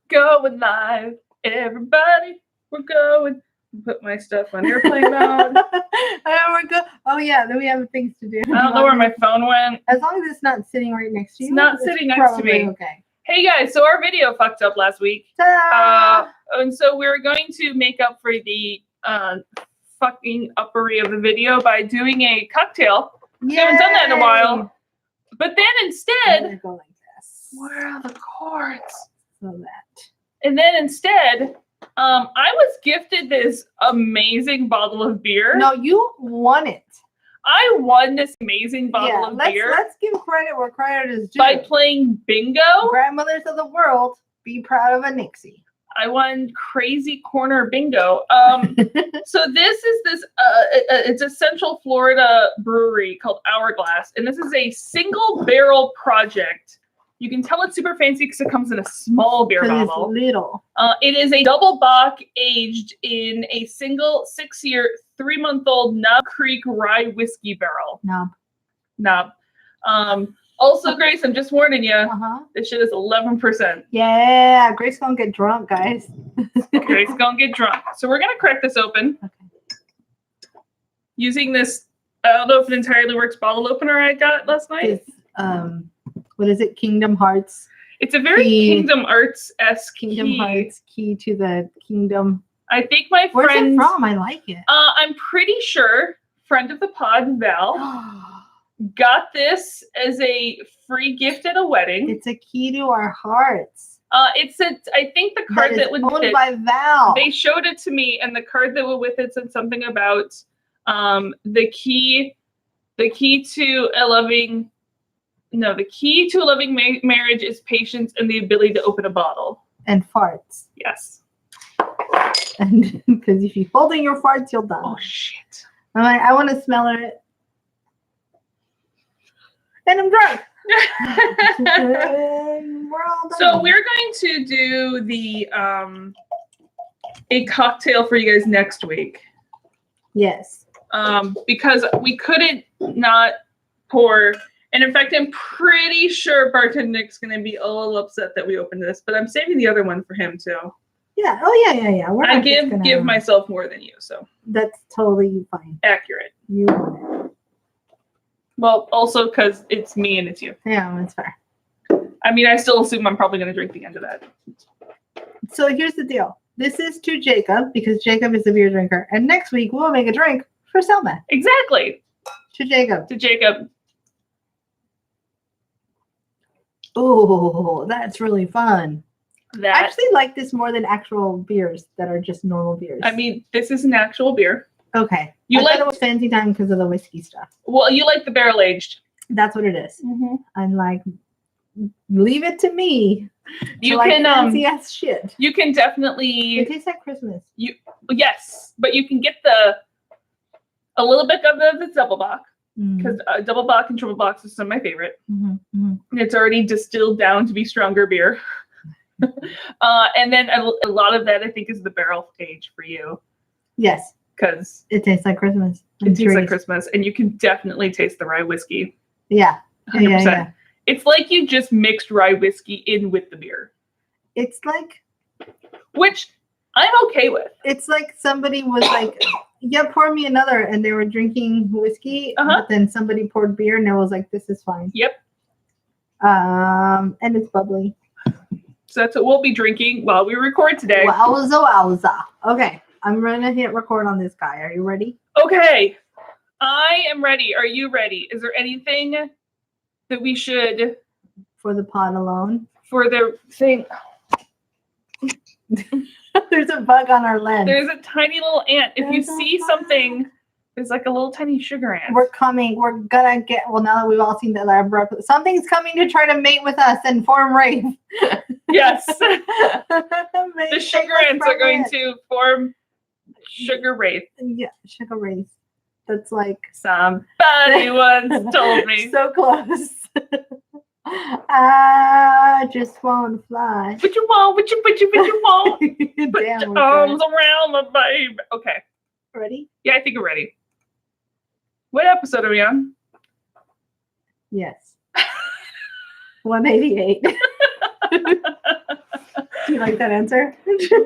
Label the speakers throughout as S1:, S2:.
S1: Going live, everybody. We're going. Put my stuff on airplane mode.
S2: Oh yeah, then we have things to do.
S1: I don't know where my phone went.
S2: As long as it's not sitting right next to you.
S1: It's not sitting next to me.
S2: Okay.
S1: Hey guys, so our video fucked up last week. And so we're going to make up for the fucking uppery of the video by doing a cocktail. We haven't done that in a while. But then instead,
S2: go like this.
S1: Where are the cords?
S2: So that.
S1: And then instead, I was gifted this amazing bottle of beer.
S2: No, you won it.
S1: I won this amazing bottle of beer.
S2: Let's give credit where credit is due.
S1: By playing bingo.
S2: Grandmothers of the world, be proud of a Nixie.
S1: I won crazy corner bingo. So this is it's a Central Florida brewery called Hourglass, and this is a single barrel project. You can tell it's super fancy because it comes in a small beer bottle.
S2: It's little.
S1: It is a double bock aged in a single 6-year, 3-month-old Knob Creek rye whiskey barrel. Knob. Also, Grace, I'm just warning you. This shit is 11%.
S2: Yeah, Grace gonna get drunk, guys.
S1: Grace gonna get drunk. So we're gonna crack this open. Okay. Using this, I don't know if it entirely works, bottle opener I got last night.
S2: What is it? Kingdom Hearts.
S1: It's a very Kingdom Hearts-esque
S2: Hearts key to the kingdom.
S1: I think my friend.
S2: Where's it from? I like it.
S1: I'm pretty sure friend of the pod, Val, got this as a free gift at a wedding.
S2: It's a key to our hearts.
S1: I think the card that went with it,
S2: by Val.
S1: They showed it to me, and the card that went with it said something about the key to a loving. No, the key to a loving marriage is patience and the ability to open a bottle.
S2: And farts.
S1: Yes.
S2: And because if you hold in your farts, you'll die.
S1: Oh shit!
S2: I'm like, I want to smell it. And I'm drunk. We're all done.
S1: So we're going to do the a cocktail for you guys next week.
S2: Yes.
S1: Because we couldn't not pour, and in fact, I'm pretty sure bartender Nick's going to be a little upset that we opened this, but I'm saving the other one for him too.
S2: Yeah. Oh yeah.
S1: I give myself more than you, so
S2: that's totally fine.
S1: Accurate.
S2: You want it.
S1: Well, also because it's me and it's you.
S2: Yeah, that's fair.
S1: I mean, I still assume I'm probably going to drink the end of that.
S2: So here's the deal. This is to Jacob because Jacob is a beer drinker. And next week, we'll make a drink for Selma.
S1: Exactly.
S2: To Jacob.
S1: To Jacob.
S2: Oh, that's really fun.
S1: I
S2: actually like this more than actual beers that are just normal beers.
S1: I mean, this is an actual beer.
S2: Okay.
S1: You
S2: thought it was fancy time because of the whiskey stuff.
S1: Well, you like the barrel aged.
S2: That's what it is.
S1: Mm-hmm.
S2: I'm like, leave it to me.
S1: You can
S2: fancy ass shit.
S1: You can definitely.
S2: It tastes like Christmas.
S1: Yes, but you can get a little bit of the double bock because double bock and triple bock is some of my favorite. Mm-hmm. It's already distilled down to be stronger beer. And then a lot of that I think is the barrel age for you.
S2: Yes.
S1: Because
S2: it tastes like Christmas.
S1: It tastes like Christmas, and you can definitely taste the rye whiskey.
S2: Yeah.
S1: 100%.
S2: Yeah.
S1: It's like you just mixed rye whiskey in with the beer.
S2: It's like,
S1: which I'm okay with.
S2: It's like somebody was like, yeah, pour me another, and they were drinking whiskey, but then somebody poured beer, and I was like, this is fine.
S1: Yep.
S2: And it's bubbly.
S1: So that's what we'll be drinking while we record today.
S2: Wowza. Okay. I'm going to hit record on this guy. Are you ready?
S1: Okay. I am ready. Are you ready? Is there anything that we should...
S2: For the pod alone?
S1: For the thing...
S2: There's a bug on our lens.
S1: There's a tiny little ant. If you see something, there's like a little tiny sugar ant.
S2: We're coming. We're going to get... Well, now that we've all seen the lab, something's coming to try to mate with us and form race.
S1: Yes. The sugar ants are going to form... Sugar wraith.
S2: Yeah, sugar wraith. That's like
S1: somebody once told me.
S2: So close. I just want to fly.
S1: What you want? What you want? Put your arms around my baby. Okay.
S2: Ready?
S1: Yeah, I think we're ready. What episode are we on?
S2: Yes. 188. Do you like that answer?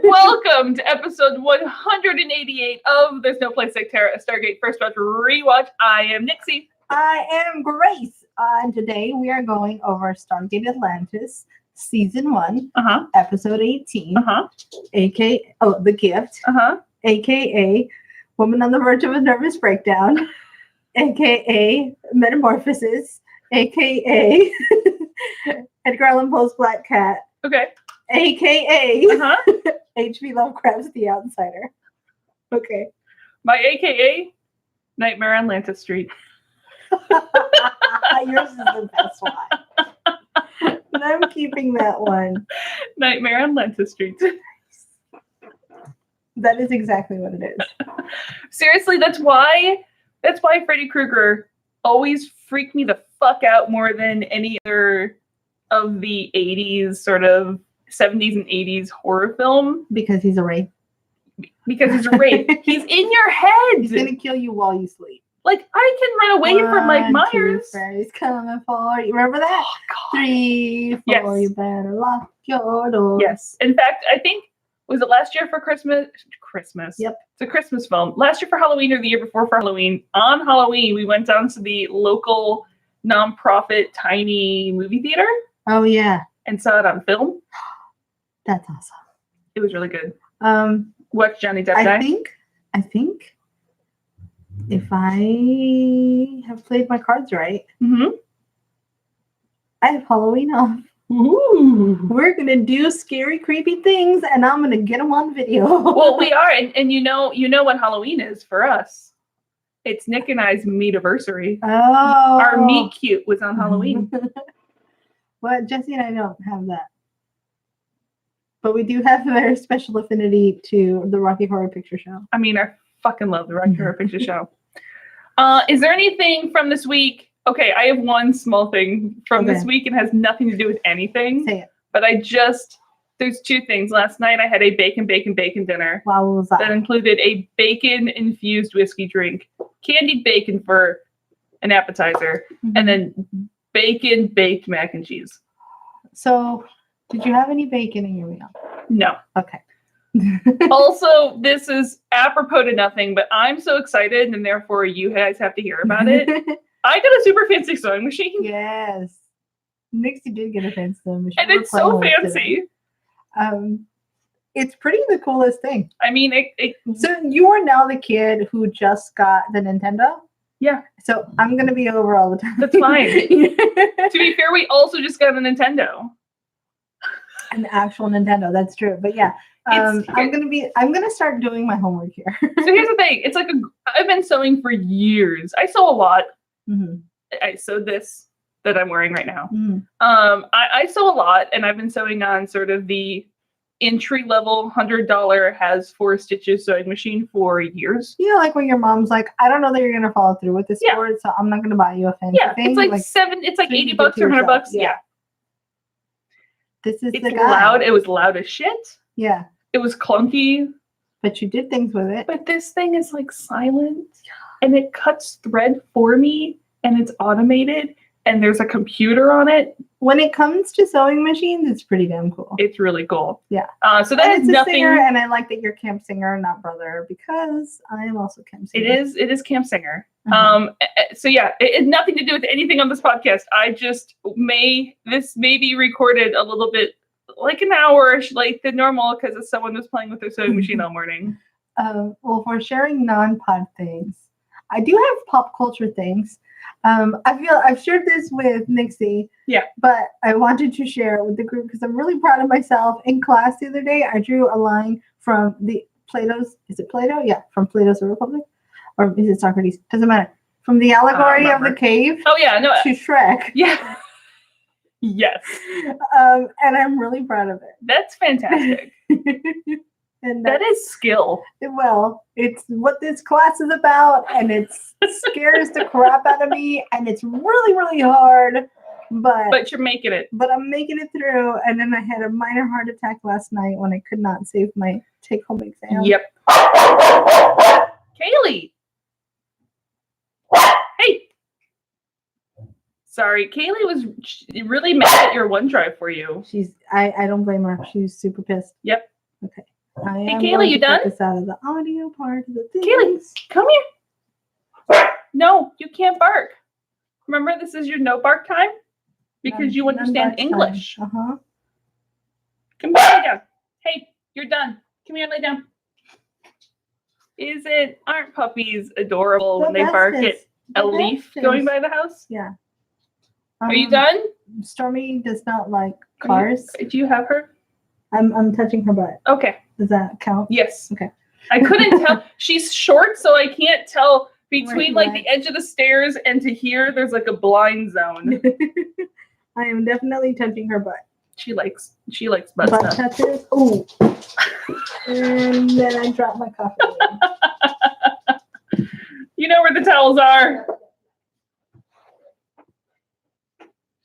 S1: Welcome to episode 188 of There's No Place Like Terra, a Stargate First Watch Rewatch. I am Nixie.
S2: I am Grace. And today we are going over Stargate Atlantis, Season 1, Episode 18, aka The Gift, aka Woman on the Verge of a Nervous Breakdown, aka Metamorphosis, aka Edgar Allan Poe's Black Cat, aka H.P. Lovecraft's The Outsider. Okay.
S1: My aka Nightmare on Lanta Street.
S2: Yours is the best one. And I'm keeping that one.
S1: Nightmare on Lanta Street.
S2: That is exactly what it is.
S1: Seriously, that's why Freddy Kruger always freaked me the fuck out more than any other of the 80s, sort of 70s and 80s horror film.
S2: Because he's a wraith.
S1: Because he's a wraith. He's in your head.
S2: He's gonna kill you while you sleep.
S1: Like, I can run away from Mike Myers.
S2: Freddy's coming for you. Remember that?
S1: Oh, God.
S2: 3, 4,
S1: yes.
S2: You better lock your door.
S1: Yes. In fact, I think, was it last year for Christmas?
S2: Yep.
S1: It's a Christmas film. Last year for Halloween or the year before for Halloween. On Halloween, we went down to the local nonprofit tiny movie theater.
S2: Oh, yeah.
S1: And saw it on film.
S2: That's awesome.
S1: It was really good. Watch Johnny Depp die.
S2: I think if I have played my cards right, I have Halloween off.
S1: Ooh.
S2: We're gonna do scary, creepy things, and I'm gonna get them on video.
S1: Well, we are, and you know what Halloween is for us. It's Nick and I's meet-iversary.
S2: Oh,
S1: our meet cute was on Halloween.
S2: Well, Jesse and I don't have that, but we do have a very special affinity to the Rocky Horror Picture Show.
S1: I mean, I fucking love the Rocky Horror Picture Show. Is there anything from this week? Okay, I have one small thing from this week. It has nothing to do with anything.
S2: Say it.
S1: But there's two things. Last night I had a bacon dinner.
S2: Wow, what was that?
S1: That included a bacon-infused whiskey drink, candied bacon for an appetizer, and then bacon-baked mac and cheese.
S2: So, did you have any bacon in your meal?
S1: No.
S2: Okay.
S1: Also, this is apropos to nothing, but I'm so excited, and therefore you guys have to hear about it. I got a super fancy sewing machine.
S2: Yes. Nixie did get a fancy sewing machine.
S1: And it's so fancy.
S2: It's pretty the coolest thing.
S1: I mean,
S2: so you are now the kid who just got the Nintendo?
S1: Yeah.
S2: So I'm going to be over all the time.
S1: That's fine. To be fair, we also just got a Nintendo.
S2: An actual Nintendo, that's true. But yeah, I'm gonna start doing my homework here.
S1: So here's the thing. It's like I've been sewing for years. I sew a lot. I sew this that I'm wearing right now. I sew a lot, and I've been sewing on sort of the entry-level $100 has 4 stitches sewing machine for years.
S2: You know, like when your mom's like, I don't know that you're gonna follow through with this board, so I'm not gonna buy you a fancy thing.
S1: It's like $80 or $100. Yeah.
S2: This is
S1: the guy. Loud. It was loud as shit.
S2: Yeah.
S1: It was clunky.
S2: But you did things with it.
S1: But this thing is like silent, and it cuts thread for me, and it's automated, and there's a computer on it.
S2: When it comes to sewing machines, it's pretty damn cool.
S1: It's really cool.
S2: Yeah.
S1: So that is nothing.
S2: Singer, and I like that you're Camp Singer, not brother, because I am also Camp Singer.
S1: It is Camp Singer. So yeah, it had nothing to do with anything on this podcast. This may be recorded a little bit like an hour-ish late than normal because someone was playing with their sewing machine all morning.
S2: Well, for sharing non-pod things, I do have pop culture things. I feel I've shared this with Nixie. Yeah. But I wanted to share it with the group because I'm really proud of myself. In class the other day, I drew a line from is it Plato? Yeah, from Plato's Republic. Or is it Socrates? Doesn't matter. From the allegory of the cave.
S1: Oh yeah, no.
S2: To Shrek.
S1: Yeah. Yes.
S2: And I'm really proud of it.
S1: That's fantastic. And that is skill.
S2: Well, it's what this class is about, and it scares the crap out of me, and it's really, really hard. But
S1: you're making it.
S2: But I'm making it through. And then I had a minor heart attack last night when I could not save my take-home exam.
S1: Yep. Kaylee. Hey. Sorry, Kaylee was really mad at your OneDrive for you.
S2: I don't blame her. She's super pissed.
S1: Yep.
S2: Okay.
S1: Hey, Kaylee, you done?
S2: This out of the audio part of the thing.
S1: Kaylee, come here. No, you can't bark. Remember, this is your no bark time because you understand English.
S2: Uh-huh.
S1: Come here, lay down. Hey, you're done. Come here, lay down. Aren't puppies adorable when they bark at a leaf going by the house?
S2: Yeah.
S1: Are you done?
S2: Stormy does not like cars.
S1: Do you have her?
S2: I'm touching her butt.
S1: Okay.
S2: Does that count?
S1: Yes.
S2: Okay.
S1: I couldn't tell. She's short, so I can't tell between like the edge of the stairs and to here. There's like a blind zone.
S2: I am definitely touching her butt.
S1: She likes butt stuff.
S2: Touches. Ooh. And then I dropped my coffee.
S1: You know where the towels are.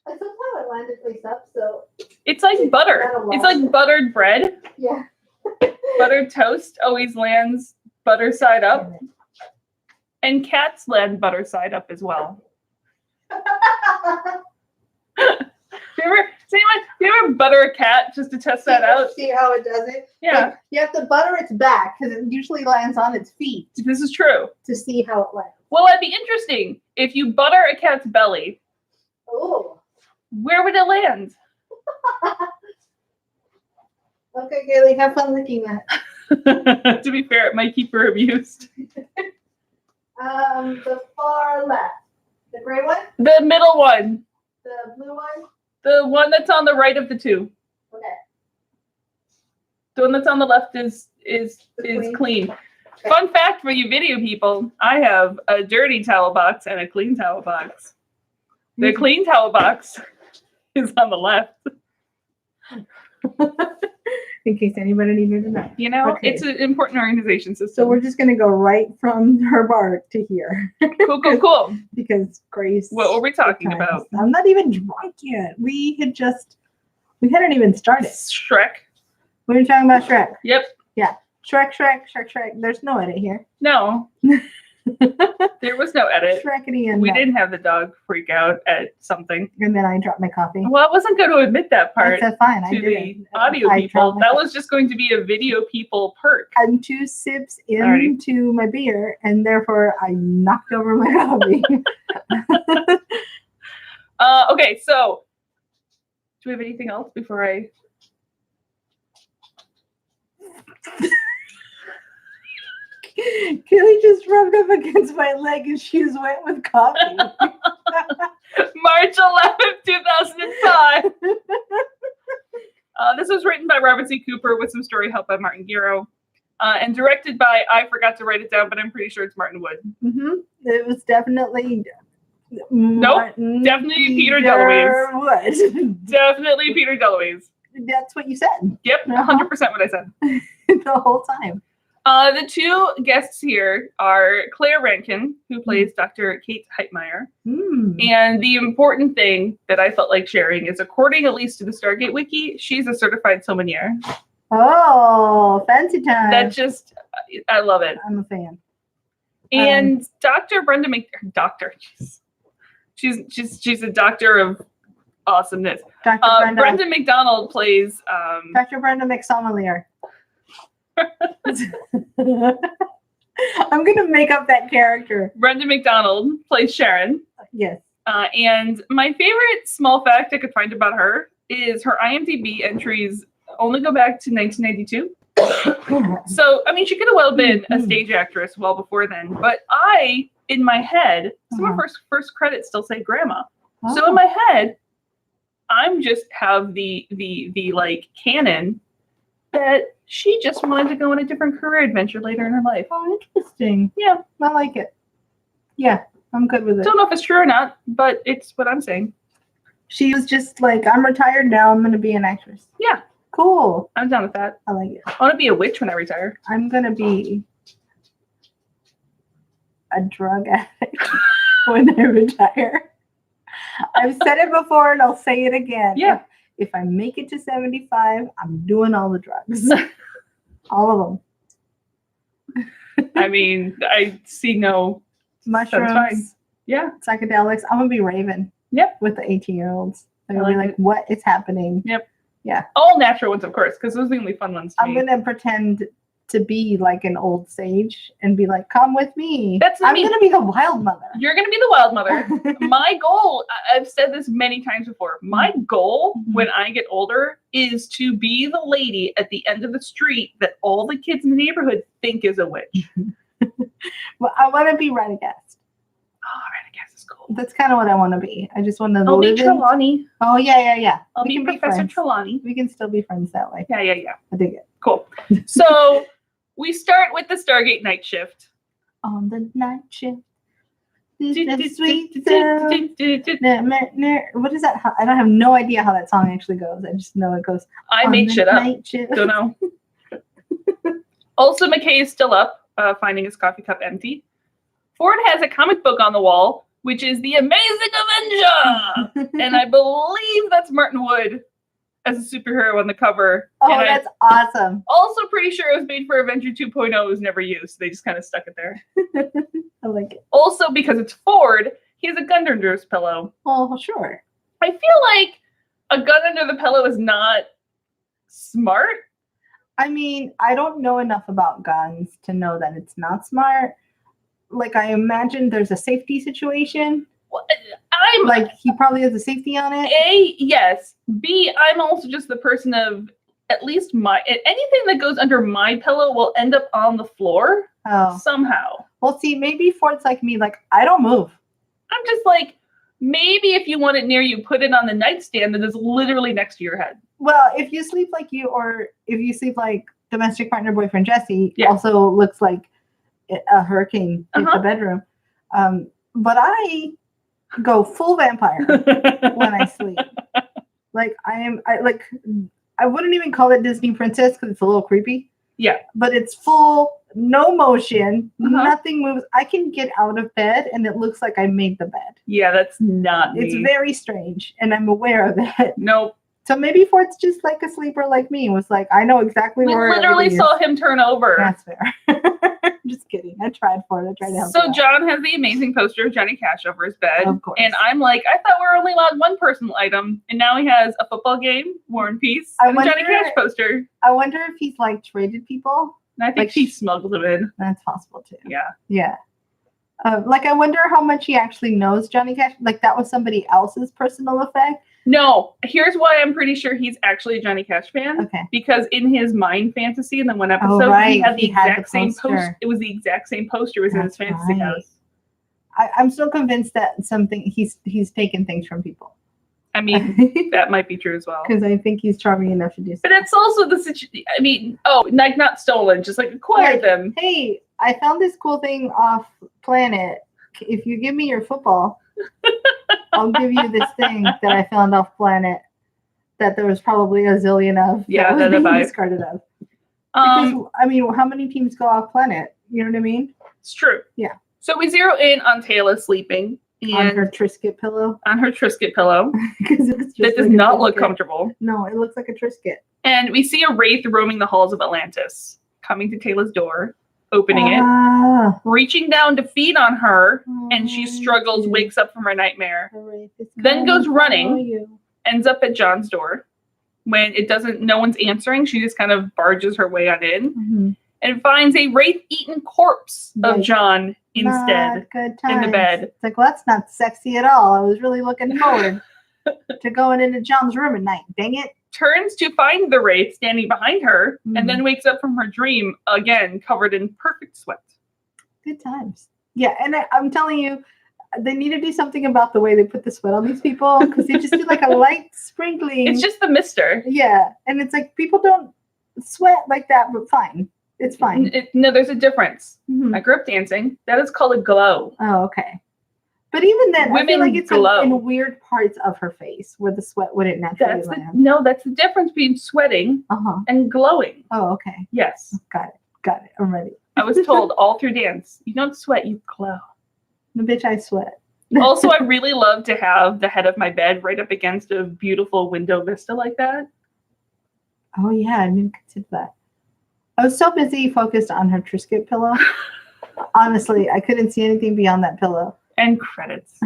S2: I somehow I landed face up, so
S1: it's like butter. It's like buttered bread.
S2: Yeah.
S1: Buttered toast always lands butter side up. And cats land butter side up as well. Do you ever butter a cat just to test that out?
S2: See how it does it?
S1: Yeah.
S2: Like, you have to butter its back because it usually lands on its feet.
S1: This is true.
S2: To see how it lands.
S1: Well, that'd be interesting. If you butter a cat's belly,
S2: oh,
S1: where would it land?
S2: Okay, Kaylee, have fun licking that.
S1: To be fair, it might keep her amused.
S2: The far left. The gray one?
S1: The middle one.
S2: The blue one?
S1: The one that's on the right of the two.
S2: Okay.
S1: The one that's on the left is clean. Fun fact for you video people, I have a dirty towel box and a clean towel box. The clean towel box is on the left.
S2: In case anybody needed to know.
S1: You know,
S2: okay.
S1: It's an important organization system.
S2: So we're just going to go right from her bark to here.
S1: Cool.
S2: Because Grace.
S1: What were we talking about?
S2: I'm not even drunk yet. We hadn't even started.
S1: Shrek.
S2: We were talking about Shrek.
S1: Yep.
S2: Yeah. Shrek. There's no edit here.
S1: No. There was no edit.
S2: Shrekity and
S1: we didn't have the dog freak out at something.
S2: And then I dropped my coffee.
S1: Well, I wasn't going to admit that part.
S2: That's fine.
S1: To the audio people. That was just going to be a video people perk.
S2: I'm 2 sips into my beer, and therefore I knocked over my coffee.
S1: Okay, so do we have anything else before I?
S2: Kelly just rubbed up against my leg and she's wet with coffee.
S1: March 11th, 2005. This was written by Robert C. Cooper with some story help by Martin Giro. And directed by, I forgot to write it down, but I'm pretty sure it's Martin Wood.
S2: Mm-hmm. It was definitely...
S1: Definitely Peter DeLuise. Definitely Peter DeLuise.
S2: That's what you said.
S1: Yep, 100% what I said.
S2: The whole time.
S1: The two guests here are Claire Rankin, who plays Dr. Kate Heitmeyer. And the important thing that I felt like sharing is, according at least to the Stargate Wiki, she's a certified sommelier.
S2: Oh, fancy time.
S1: That just, I love it.
S2: I'm a fan.
S1: And Dr. Brenda she's a doctor of awesomeness.
S2: Dr.
S1: Brenda McDonald plays...
S2: Dr. Brenda McSommelier. I'm gonna make up that character.
S1: Brenda McDonald plays Sharon.
S2: Yes.
S1: And my favorite small fact I could find about her is her IMDb entries only go back to 1992. So, I mean, she could have well been a stage actress well before then. But in my head, some of her first credits still say grandma. So in my head, I'm just have the like canon that she just wanted to go on a different career adventure later in her life.
S2: Oh, interesting.
S1: Yeah.
S2: I like it. Yeah, I'm good with it.
S1: Don't know if it's true or not, but it's what I'm saying.
S2: She was just like, I'm retired now. I'm going to be an actress.
S1: Yeah.
S2: Cool.
S1: I'm down with that.
S2: I like it.
S1: I want to be a witch when I retire.
S2: I'm going to be a drug addict when I retire. I've said it before and I'll say it again.
S1: Yeah.
S2: If I make it to 75, I'm doing all the drugs. All of them.
S1: I mean, I see no
S2: mushrooms.
S1: fine. Yeah.
S2: Psychedelics. I'm going to be Raven.
S1: Yep.
S2: With the 18-year-olds. They're
S1: I
S2: going to be like, what is happening?
S1: Yep.
S2: Yeah.
S1: All natural ones, of course, because those are the only fun ones to
S2: I'm going to pretend to be like an old sage and be like, come with me. I'm going to be the wild mother.
S1: You're going to be the wild mother. My goal, I've said this many times before, my goal when I get older is to be the lady at the end of the street that all the kids in the neighborhood think is a witch.
S2: Well, I want to be Radagast.
S1: Oh, Radagast is cool.
S2: That's kind of what I want to be. I just want to
S1: I'll be Trelawney.
S2: Oh, yeah.
S1: I'll be Professor Trelawney.
S2: We can still be friends that way.
S1: Yeah.
S2: I dig it.
S1: Cool. So we start with the Stargate night shift.
S2: On the night shift. What is that? I don't have no idea how that song actually goes. I just know it goes.
S1: I made shit up. Don't know. Also, McKay is still up, finding his coffee cup empty. Ford has a comic book on the wall, which is The Amazing Avenger! And I believe that's Martin Wood as a superhero on the cover.
S2: Oh, and that's awesome.
S1: Also pretty sure it was made for Avenger 2.0. It was never used. So they just kind of stuck it there.
S2: I like it.
S1: Also, because it's Ford, he has a gun under his pillow.
S2: Oh, sure.
S1: I feel like a gun under the pillow is not smart.
S2: I mean, I don't know enough about guns to know that it's not smart. Like, I imagine there's a safety situation.
S1: Well,
S2: he probably has a safety on it.
S1: A, yes. B, I'm also just the person of at least anything that goes under my pillow will end up on the floor somehow.
S2: Well, see, maybe Ford's like me. Like, I don't move.
S1: I'm just like, maybe if you want it near you, put it on the nightstand that is literally next to your head.
S2: Well, if you sleep like you, or if you sleep like domestic partner boyfriend Jesse, also looks like a hurricane in the bedroom. But I go full vampire when I sleep. Like I wouldn't even call it Disney princess because it's a little creepy. Yeah. But it's full, no motion, nothing moves. I can get out of bed and it looks like I made the bed.
S1: Yeah, that's not
S2: It's very strange and I'm aware of that.
S1: Nope.
S2: So maybe Ford's just like a sleeper like me. Was like, I know exactly where.
S1: We literally saw him turn over.
S2: That's fair. Just kidding. I tried for it. I tried to help.
S1: So John has the amazing poster of Johnny Cash over his bed.
S2: Of course.
S1: And I'm like, I thought we were only allowed one personal item. And now he has a football game, War and Peace, and a Johnny Cash poster.
S2: I wonder if he's like traded people.
S1: And I think he smuggled them in.
S2: That's possible too.
S1: Yeah.
S2: Yeah. I wonder how much he actually knows Johnny Cash. Like that was somebody else's personal effect.
S1: No, here's why I'm pretty sure he's actually a Johnny Cash fan.
S2: Okay.
S1: Because in his mind fantasy in the one episode, he had the exact same poster. It was the exact same poster was in his fantasy house. I'm
S2: still convinced that he's taken things from people.
S1: I mean, that might be true as well.
S2: Because I think he's charming enough to do so.
S1: But it's also the situation. I mean, like not stolen, just like acquired them.
S2: Hey, I found this cool thing off planet. If you give me your football, I'll give you this thing that I found off planet that there was probably a zillion of.
S1: Yeah,
S2: that was being discarded of. Because, I mean, how many teams go off planet? You know what I mean?
S1: It's true.
S2: Yeah.
S1: So we zero in on Teyla sleeping.
S2: On her Triscuit pillow.
S1: On her Triscuit pillow. That does not look comfortable.
S2: No, it looks like a Triscuit.
S1: And we see a wraith roaming the halls of Atlantis, coming to Teyla's door, opening it, reaching down to feed on her, and she struggles, wakes up from her nightmare, then goes running, ends up at John's door. When no one's answering, she just kind of barges her way on in, and finds a wraith-eaten corpse of John instead in the bed.
S2: It's like, well, that's not sexy at all. I was really looking forward to going into John's room at night. Dang it.
S1: Turns to find the wraith standing behind her, and then wakes up from her dream again, covered in perfect sweat.
S2: Good times. Yeah, and I'm telling you, they need to do something about the way they put the sweat on these people, because they just do like a light sprinkling.
S1: It's just the mister.
S2: Yeah, and it's like people don't sweat like that, but fine. It's fine.
S1: No, there's a difference. I grew up dancing. That is called a glow.
S2: Oh, okay. But even then,
S1: women
S2: I feel like it's
S1: glow
S2: in weird parts of her face where the sweat wouldn't naturally land.
S1: That's the difference between sweating and glowing.
S2: Oh, okay.
S1: Yes.
S2: Got it. I'm ready.
S1: I was told all through dance, you don't sweat, you glow.
S2: The bitch, I sweat.
S1: Also, I really love to have the head of my bed right up against a beautiful window vista like that.
S2: Oh, yeah. I didn't consider that. I was so busy focused on her Triscuit pillow. Honestly, I couldn't see anything beyond that pillow.
S1: And credits.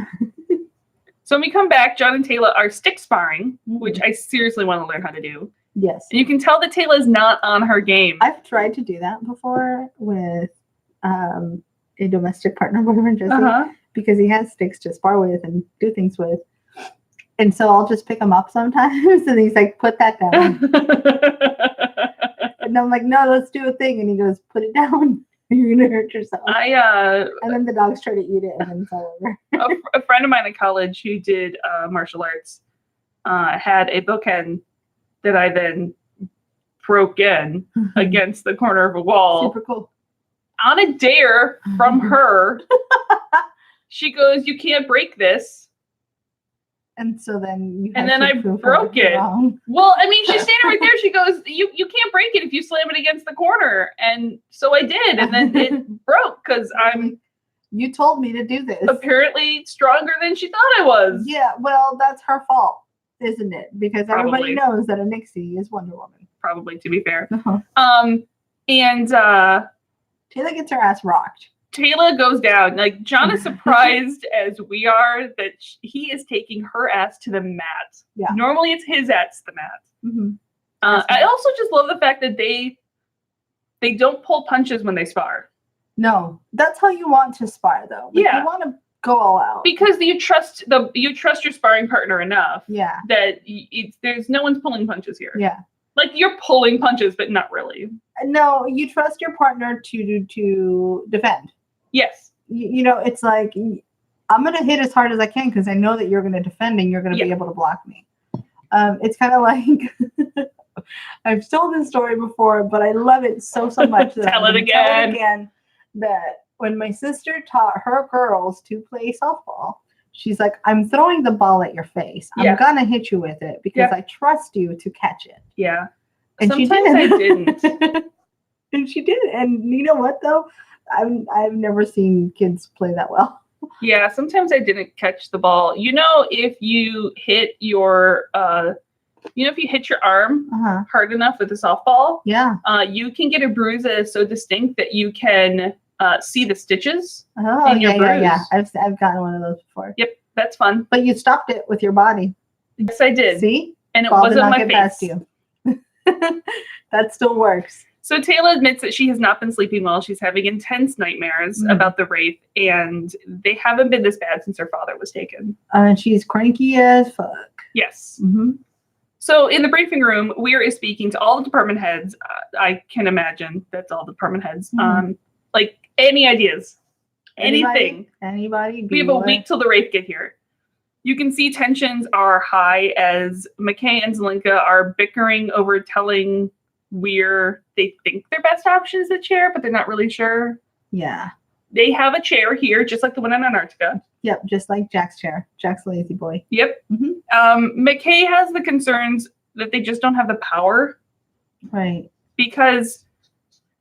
S1: So when we come back, John and Teyla are stick sparring, which I seriously want to learn how to do.
S2: Yes.
S1: And you can tell that Teyla is not on her game.
S2: I've tried to do that before with a domestic partner, boyfriend, Jesse, because he has sticks to spar with and do things with. And so I'll just pick him up sometimes, and he's like, "Put that down." And I'm like, "No, let's do a thing." And he goes, "Put it down. You're gonna hurt yourself." And then the dogs try to eat it, and then it's all over.
S1: A friend of mine in college who did martial arts had a bookend that I then broke in against the corner of a wall.
S2: Super cool.
S1: On a dare from her, she goes, "You can't break this."
S2: And so then
S1: I broke it.
S2: Wrong.
S1: Well, I mean, she's standing right there. She goes, you can't break it if you slam it against the corner. And so I did. And then it broke because
S2: You told me to do this.
S1: Apparently stronger than she thought I was.
S2: Yeah, well, that's her fault, isn't it? Because
S1: Probably.
S2: Everybody knows that a Nixie is Wonder Woman.
S1: Probably, to be fair.
S2: And
S1: Teyla
S2: gets her ass rocked.
S1: Teyla goes down. Like, John is surprised as we are that he is taking her ass to the mat.
S2: Yeah.
S1: Normally it's his ass to the mat. I also just love the fact that they don't pull punches when they spar.
S2: No, that's how you want to spar, though. Like, you want to go all out
S1: because you trust your sparring partner enough.
S2: Yeah.
S1: That there's no one's pulling punches here.
S2: Yeah.
S1: Like, you're pulling punches, but not really.
S2: No, you trust your partner to defend.
S1: Yes.
S2: You know, it's like, I'm going to hit as hard as I can because I know that you're going to defend and you're going to be able to block me. It's kind of like, I've told this story before, but I love it so much. That
S1: Tell it again.
S2: That when my sister taught her girls to play softball, she's like, "I'm throwing the ball at your face. I'm going to hit you with it because I trust you to catch it."
S1: Yeah.
S2: And
S1: sometimes I didn't.
S2: And she did. And you know what, though? I've never seen kids play that well.
S1: Yeah, sometimes I didn't catch the ball. You know, if you hit your arm hard enough with a softball, you can get a bruise that is so distinct that you can see the stitches in your bruise.
S2: Yeah. I've gotten one of those before.
S1: Yep, that's fun.
S2: But you stopped it with your body.
S1: Yes, I did.
S2: See?
S1: And it wasn't my face.
S2: Past you. That still works.
S1: So Teyla admits that she has not been sleeping well. She's having intense nightmares about the wraith, and they haven't been this bad since her father was taken.
S2: And she's cranky as fuck.
S1: Yes. So in the briefing room, Weir is speaking to all the department heads. I can imagine that's all the department heads. Like, any ideas? Anything?
S2: Anybody?
S1: We have a week till the wraith get here. You can see tensions are high as McKay and Zelenka are bickering over telling Weir they think their best option is the chair, but they're not really sure.
S2: Yeah.
S1: They have a chair here, just like the one in Antarctica.
S2: Yep, just like Jack's chair. Jack's lazy boy.
S1: Yep. McKay has the concerns that they just don't have the power.
S2: Right.
S1: Because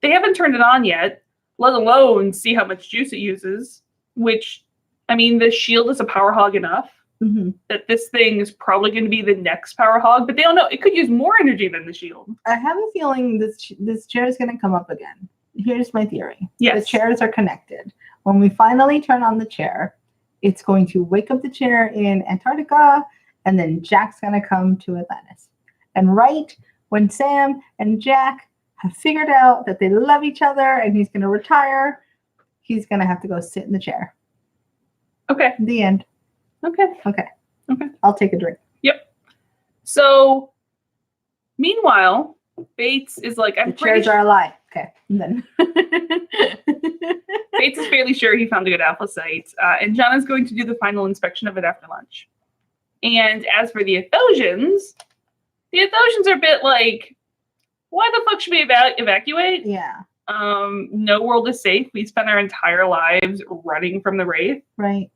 S1: they haven't turned it on yet, let alone see how much juice it uses, which, I mean, the shield is a power hog enough that this thing is probably going to be the next power hog, but they don't know. It could use more energy than the shield.
S2: I have a feeling this chair is going to come up again. Here's my theory.
S1: Yes.
S2: The chairs are connected. When we finally turn on the chair, it's going to wake up the chair in Antarctica, and then Jack's going to come to Atlantis. And right when Sam and Jack have figured out that they love each other and he's going to retire, he's going to have to go sit in the chair.
S1: Okay.
S2: The end.
S1: Okay.
S2: I'll take a drink.
S1: Yep. So, meanwhile, Bates is like,
S2: the chairs are alive. Okay. And then
S1: Bates is fairly sure he found a good alpha site, and John is going to do the final inspection of it after lunch. And as for the Athosians are a bit like, why the fuck should we evacuate?
S2: Yeah.
S1: No world is safe. We spent our entire lives running from the wraith.
S2: Right.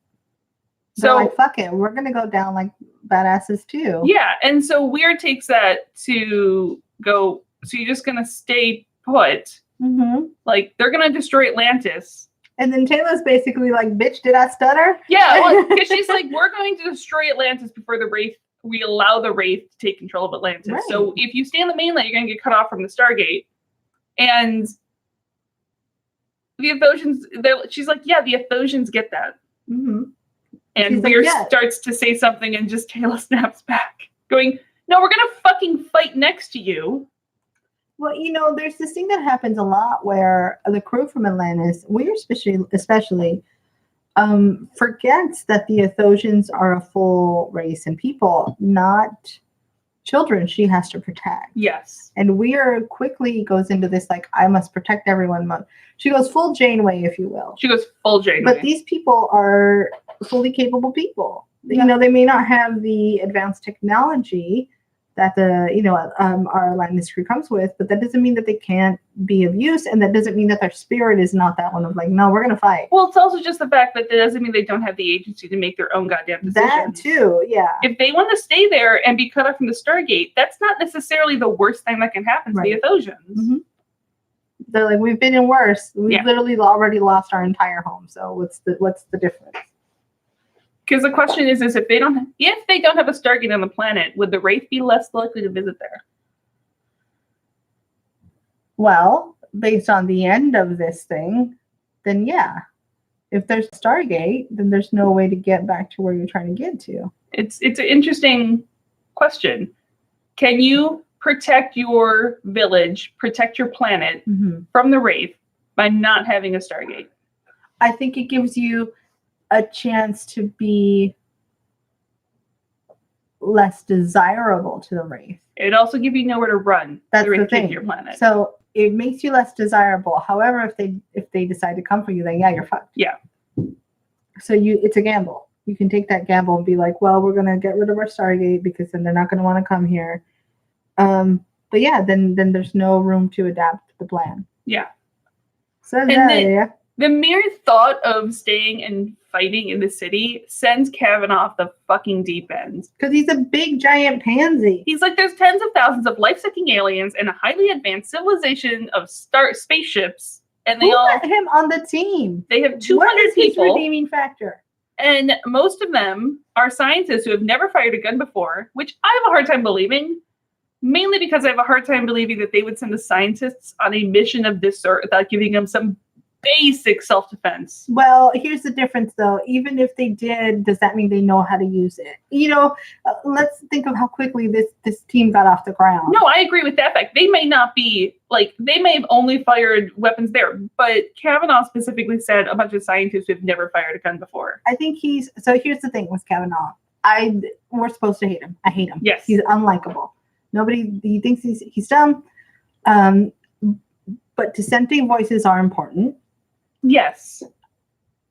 S1: So
S2: like, fuck it, we're gonna go down like badasses too.
S1: Yeah, and so Weir takes that to go. So you're just gonna stay put. Like, they're gonna destroy Atlantis.
S2: And then Teyla's basically like, "Bitch, did I stutter?"
S1: Yeah, because she's like, "We're going to destroy Atlantis before the wraith. We allow the wraith to take control of Atlantis. Right. So if you stay on the mainland, you're gonna get cut off from the Stargate." And the Athosians, she's like, "Yeah, the Athosians get that." And Weir starts to say something and just Teyla snaps back, going, no, we're going to fucking fight next to you.
S2: Well, there's this thing that happens a lot where the crew from Atlantis, Weir especially forgets that the Athosians are a full race and people, not children she has to protect.
S1: Yes.
S2: And Weir quickly goes into this, like, I must protect everyone mode. She goes full Janeway, if you will.
S1: She goes full Janeway.
S2: But these people are fully capable people. Yeah. They may not have the advanced technology that our Atlantis crew comes with, but that doesn't mean that they can't be of use, and that doesn't mean that their spirit is not that one of like, no, we're gonna fight.
S1: Well, it's also just the fact that doesn't mean they don't have the agency to make their own goddamn decisions.
S2: That too, yeah.
S1: If they want to stay there and be cut off from the Stargate, that's not necessarily the worst thing that can happen to the Athosians. Mm-hmm.
S2: They're like, we've been in worse. We've literally already lost our entire home. So what's the difference?
S1: Because the question is if they don't have a Stargate on the planet, would the Wraith be less likely to visit there?
S2: Well, based on the end of this thing, then yeah. If there's a Stargate, then there's no way to get back to where you're trying to get to.
S1: It's an interesting question. Can you protect your village, protect your planet from the Wraith by not having a Stargate?
S2: I think it gives you a chance to be less desirable to the Wraith.
S1: It'd also give you nowhere to run.
S2: That's the thing.
S1: Your planet.
S2: So it makes you less desirable. However, if they decide to come for you, then yeah, you're fucked.
S1: Yeah.
S2: So it's a gamble. You can take that gamble and be like, well, we're gonna get rid of our Stargate because then they're not gonna want to come here. But yeah, then there's no room to adapt the plan.
S1: Yeah.
S2: So
S1: the mere thought of staying and fighting in the city sends Kevin off the fucking deep end.
S2: Because he's a big giant pansy.
S1: He's like, there's tens of thousands of life-sucking aliens and a highly advanced civilization of spaceships, and they all
S2: let him on the team.
S1: They have 200
S2: what is
S1: people.
S2: His redeeming factor?
S1: And most of them are scientists who have never fired a gun before, which I have a hard time believing. Mainly because I have a hard time believing that they would send the scientists on a mission of this sort without giving them some basic self-defense.
S2: Well, here's the difference, though. Even if they did, does that mean they know how to use it? Let's think of how quickly this team got off the ground.
S1: No, I agree with that fact. They may not be, they may have only fired weapons there, but Kavanaugh specifically said a bunch of scientists who have never fired a gun before.
S2: I think so here's the thing with Kavanaugh. We're supposed to hate him. I hate him.
S1: Yes.
S2: He's unlikable. He thinks he's dumb. But dissenting voices are important.
S1: Yes.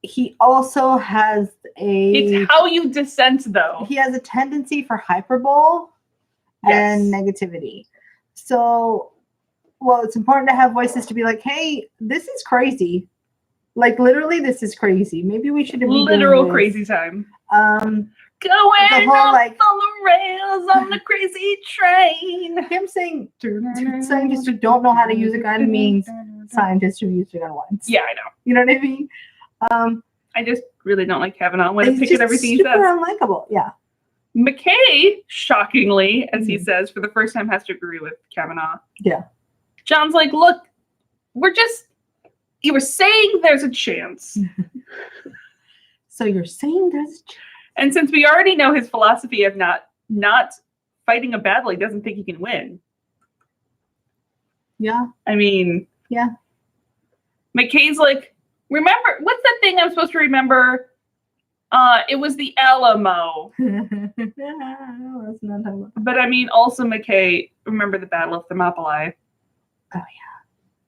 S2: He also has
S1: It's how you dissent, though.
S2: He has a tendency for hyperbole and negativity. So, it's important to have voices to be like, hey, this is crazy. Like, literally, this is crazy. Maybe we should be
S1: literal crazy time. Going off on the rails on the crazy train.
S2: Him saying scientists who don't know how to use a gun means scientists who used a gun once.
S1: Yeah, I know.
S2: You know what I mean?
S1: I just really don't like Kavanaugh. I want to pick at everything he says.
S2: Super unlikable, yeah.
S1: McKay, shockingly, as he says, for the first time has to agree with Kavanaugh.
S2: Yeah.
S1: John's like, look, you were saying there's a chance.
S2: So you're saying there's a chance.
S1: And since we already know his philosophy of not fighting a battle he doesn't think he can win.
S2: Yeah.
S1: I mean.
S2: Yeah.
S1: McKay's like, remember, what's that thing I'm supposed to remember? It was the Alamo. But I mean, also McKay, remember the Battle of Thermopylae.
S2: Oh, yeah.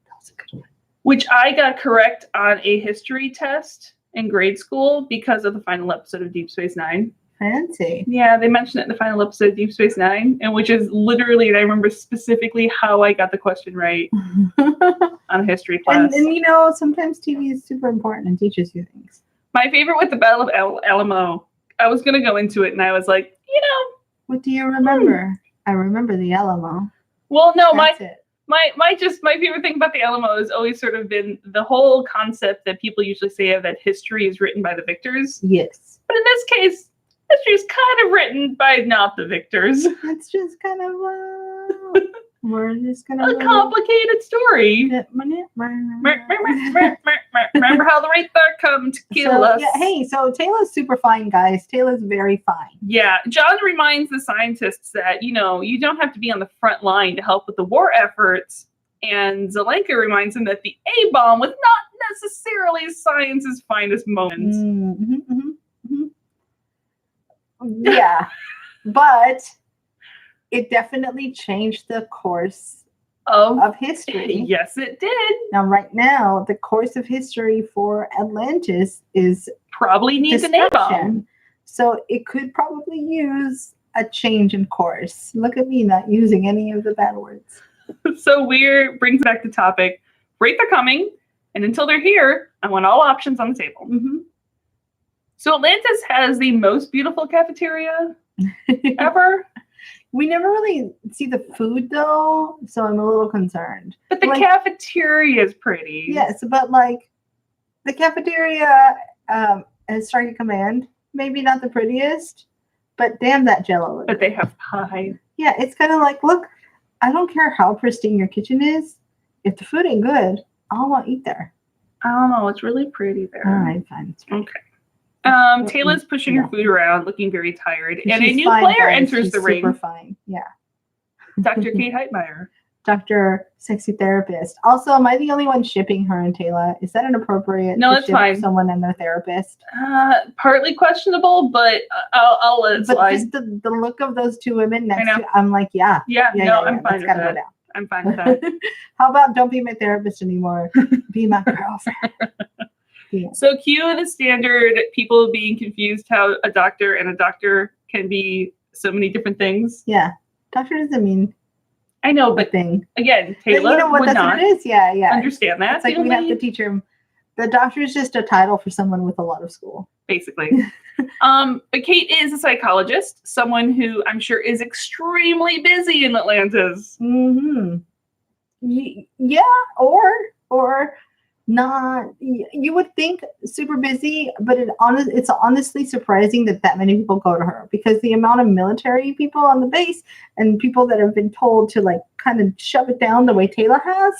S2: That was a good one.
S1: Which I got correct on a history test in grade school because of the final episode of Deep Space Nine.
S2: Fancy.
S1: Yeah, they mentioned it in the final episode of Deep Space Nine, and which is literally, and I remember specifically how I got the question right on a history class.
S2: And sometimes TV is super important and teaches you things.
S1: My favorite with the Battle of Alamo, I was going to go into it, and I was like,
S2: What do you remember? I remember the Alamo.
S1: Well, no,
S2: That's it.
S1: My favorite thing about the Alamo has always sort of been the whole concept that people usually say of that history is written by the victors.
S2: Yes.
S1: But in this case, history is kind of written by not the victors.
S2: It's just kind of We're just gonna
S1: a complicated story. Remember how the right there come to kill us.
S2: Yeah, hey, so Teyla's super fine, guys. Teyla's very fine.
S1: Yeah, John reminds the scientists that, you don't have to be on the front line to help with the war efforts. And Zelenka reminds him that the A-bomb was not necessarily science's finest moment.
S2: Yeah, but it definitely changed the course of history.
S1: Yes, it did.
S2: Now, right now, the course of history for Atlantis is
S1: probably needs an A-bomb.
S2: So it could probably use a change in course. Look at me not using any of the bad words.
S1: So Weir brings back the topic. Wraith are coming, and until they're here, I want all options on the table. So Atlantis has the most beautiful cafeteria ever.
S2: We never really see the food, though, so I'm a little concerned.
S1: But the cafeteria is pretty.
S2: Yes, but the cafeteria at Strike Command, maybe not the prettiest, but damn that Jello.
S1: But they have pie.
S2: Yeah, it's kind of like, look, I don't care how pristine your kitchen is. If the food ain't good, I don't want to eat there.
S1: I don't know. It's really pretty there.
S2: All right, fine.
S1: Okay. Teyla's pushing her food around, looking very tired. And a new player enters the ring.
S2: Super fine. Yeah.
S1: Dr. Kate Heitmeyer.
S2: Dr. Sexy Therapist. Also, am I the only one shipping her and Teyla? Is that inappropriate?
S1: No, that's fine.
S2: Someone and their therapist.
S1: Partly questionable, but I'll let it slide.
S2: Just the look of those two women next to, I'm like, I'm fine with that.
S1: I'm fine with that.
S2: How about don't be my therapist anymore? Be my girlfriend. Yeah.
S1: So cue the standard people being confused how a doctor and a doctor can be so many different things.
S2: Yeah. Doctor doesn't mean
S1: I know, but
S2: thing.
S1: Again, Teyla
S2: what it is? Yeah.
S1: Understand that.
S2: It's like we have to teach her. The doctor is just a title for someone with a lot of school.
S1: Basically. But Kate is a psychologist, someone who I'm sure is extremely busy in Atlantis.
S2: Yeah, or not. You would think super busy, but it's honestly surprising that many people go to her, because the amount of military people on the base and people that have been told to kind of shove it down the way Teyla has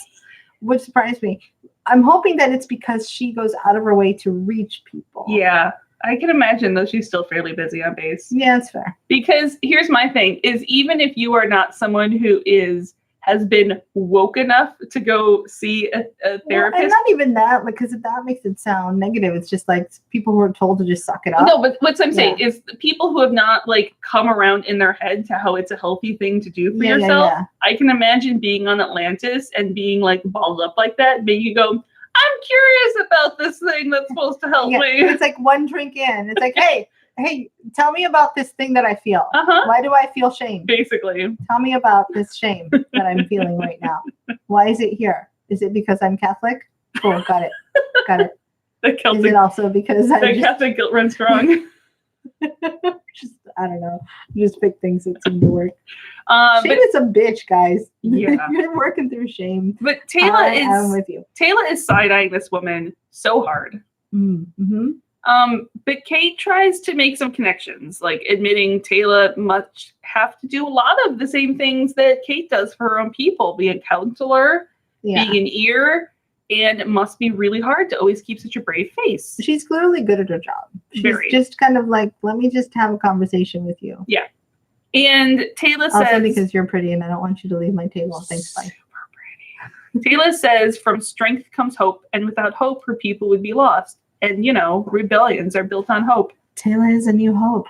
S2: would surprise me. I'm hoping that it's because she goes out of her way to reach people.
S1: Yeah, I can imagine, though she's still fairly busy on base.
S2: Yeah, that's fair.
S1: Because here's my thing, is even if you are not someone who has been woke enough to go see a therapist.
S2: Well, and not even that, because that makes it sound negative. It's just like people who are told to just suck it up.
S1: No, but what I'm saying is people who have not come around in their head to how it's a healthy thing to do for yourself. Yeah. I can imagine being on Atlantis and being balled up like that, making you go, I'm curious about this thing that's supposed to help me.
S2: It's like one drink in. It's like, hey, tell me about this thing that I feel. Why do I feel shame?
S1: Basically.
S2: Tell me about this shame that I'm feeling right now. Why is it here? Is it because I'm Catholic? Cool, got it. Is it also because
S1: Catholic guilt runs strong?
S2: I don't know. Just pick things that seem to work. Shame is a bitch, guys.
S1: Yeah.
S2: You're working through shame.
S1: But I'm
S2: with you.
S1: Teyla is side-eyeing this woman so hard. But Kate tries to make some connections, admitting Teyla must have to do a lot of the same things that Kate does for her own people, be a counselor, being an ear, and it must be really hard to always keep such a brave face.
S2: She's clearly good at her job. She's just kind of let me just have a conversation with you.
S1: Yeah. And Teyla says...
S2: Also because you're pretty and I don't want you to leave my table. Thanks, bye.
S1: Super pretty. Teyla says, from strength comes hope, and without hope, her people would be lost. And, rebellions are built on hope.
S2: Teyla is a new hope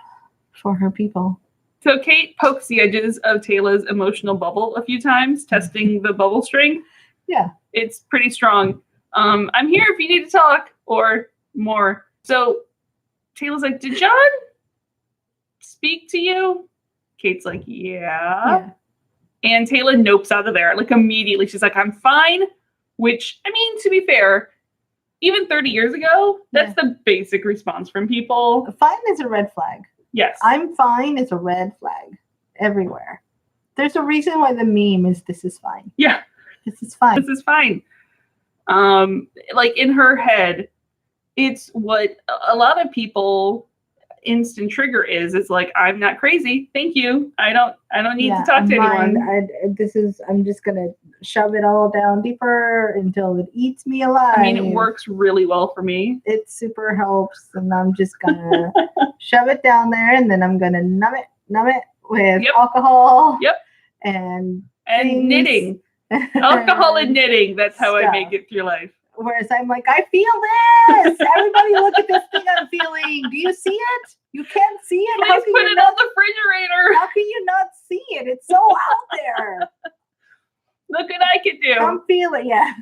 S2: for her people.
S1: So Kate pokes the edges of Teyla's emotional bubble a few times, testing the bubble strength.
S2: Yeah.
S1: It's pretty strong. I'm here if you need to talk or more. So Teyla's like, did John speak to you? Kate's like, yeah. And Teyla nopes out of there. Immediately. She's like, I'm fine. Which, to be fair, even 30 years ago, that's the basic response from people.
S2: Fine is a red flag.
S1: Yes.
S2: I'm fine is a red flag everywhere. There's a reason why the meme is this is fine.
S1: Yeah.
S2: This is fine.
S1: This is fine. In her head, it's what a lot of people, instant trigger is like, I'm not crazy. Thank you. I don't need to talk to anyone.
S2: I'm just going to shove it all down deeper until it eats me alive.
S1: I mean, it works really well for me.
S2: It super helps. And I'm just going to shove it down there, and then I'm going to numb it with alcohol.
S1: Yep.
S2: And
S1: knitting. Alcohol and knitting. That's how I make it through life.
S2: Whereas I'm like, I feel this. Everybody look at this thing I'm feeling. Do you see it? You can't see it.
S1: Please put it on the refrigerator.
S2: How can you not see it? It's so out there.
S1: Look what I can do.
S2: Come feel it, yeah.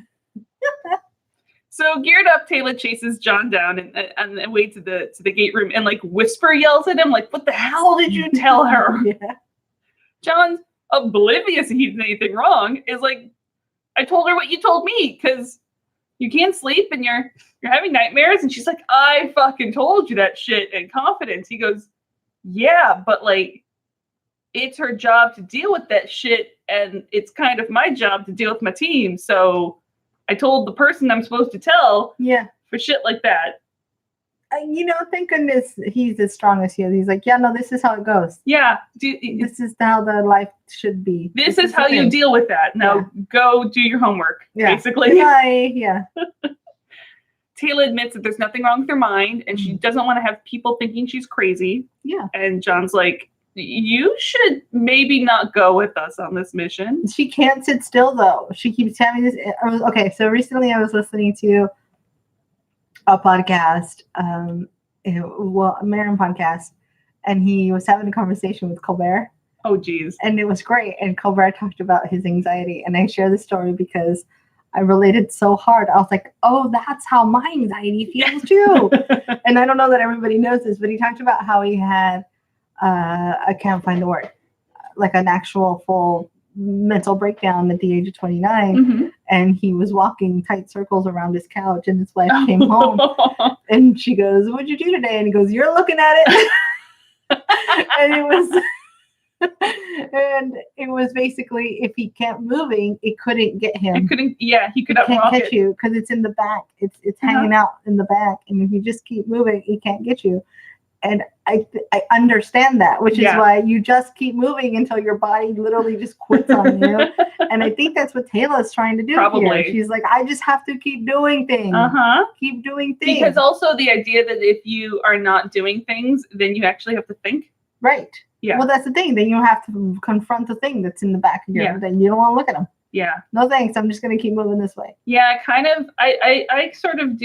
S1: So geared up, Teyla chases John down and away to the gate room and like whisper yells at him like, "What the hell did you tell her?"
S2: Yeah.
S1: John's oblivious he did anything wrong. Is like, I told her what you told me because you can't sleep and you're having nightmares. And she's like, I fucking told you that shit in confidence. He goes, yeah, but like, it's her job to deal with that shit. And it's kind of my job to deal with my team. So I told the person I'm supposed to tell for shit like that.
S2: Thank goodness he's as strong as he is. He's like, yeah, no, this is how it goes.
S1: Yeah.
S2: This is how the life should be.
S1: This is how you deal with that. Now go do your homework, basically.
S2: Yeah.
S1: Teyla admits that there's nothing wrong with her mind, and she doesn't want to have people thinking she's crazy.
S2: Yeah.
S1: And John's like, you should maybe not go with us on this mission.
S2: She can't sit still, though. She keeps having this. So recently I was listening to a podcast, a Marin podcast, and he was having a conversation with Colbert.
S1: Oh, geez.
S2: And it was great. And Colbert talked about his anxiety. And I share the story because I related so hard. I was like, oh, that's how my anxiety feels too. And I don't know that everybody knows this, but he talked about how he had, I can't find the word, like an actual full mental breakdown at the age of 29. And he was walking tight circles around his couch, and his wife came home and she goes, what'd you do today? And he goes, you're looking at it. And it was basically, if he kept moving, it couldn't get him.
S1: He could not
S2: catch you because it's in the back. It's hanging out in the back, and if you just keep moving, it can't get you. And I understand that, which is why you just keep moving until your body literally just quits on you. And I think that's what Teyla is trying to do here. She's like, I just have to keep doing things. Keep doing things.
S1: Because also the idea that if you are not doing things, then you actually have to think.
S2: Right.
S1: Yeah.
S2: Well, that's the thing. Then you have to confront the thing that's in the back of your head. Then you don't want to look at them.
S1: Yeah.
S2: No thanks. I'm just going to keep moving this way.
S1: Yeah, kind of. I sort of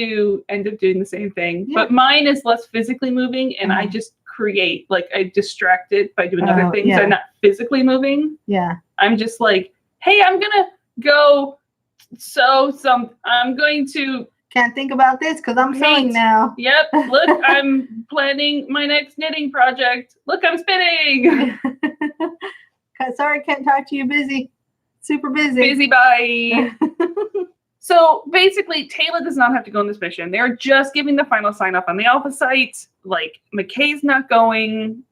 S1: end up doing the same thing. Yeah. But mine is less physically moving, and I just create, like, I distract it by doing other things. I'm not physically moving.
S2: Yeah.
S1: I'm just like, hey, I'm going to go I'm going to...
S2: Can't think about this because I'm sewing now.
S1: Yep. Look, I'm planning my next knitting project. Look, I'm spinning.
S2: Sorry, can't talk to you. Busy. Super busy.
S1: Busy, bye. So basically, Teyla does not have to go on this mission. They're just giving the final sign off on the Alpha site. Like, McKay's not going.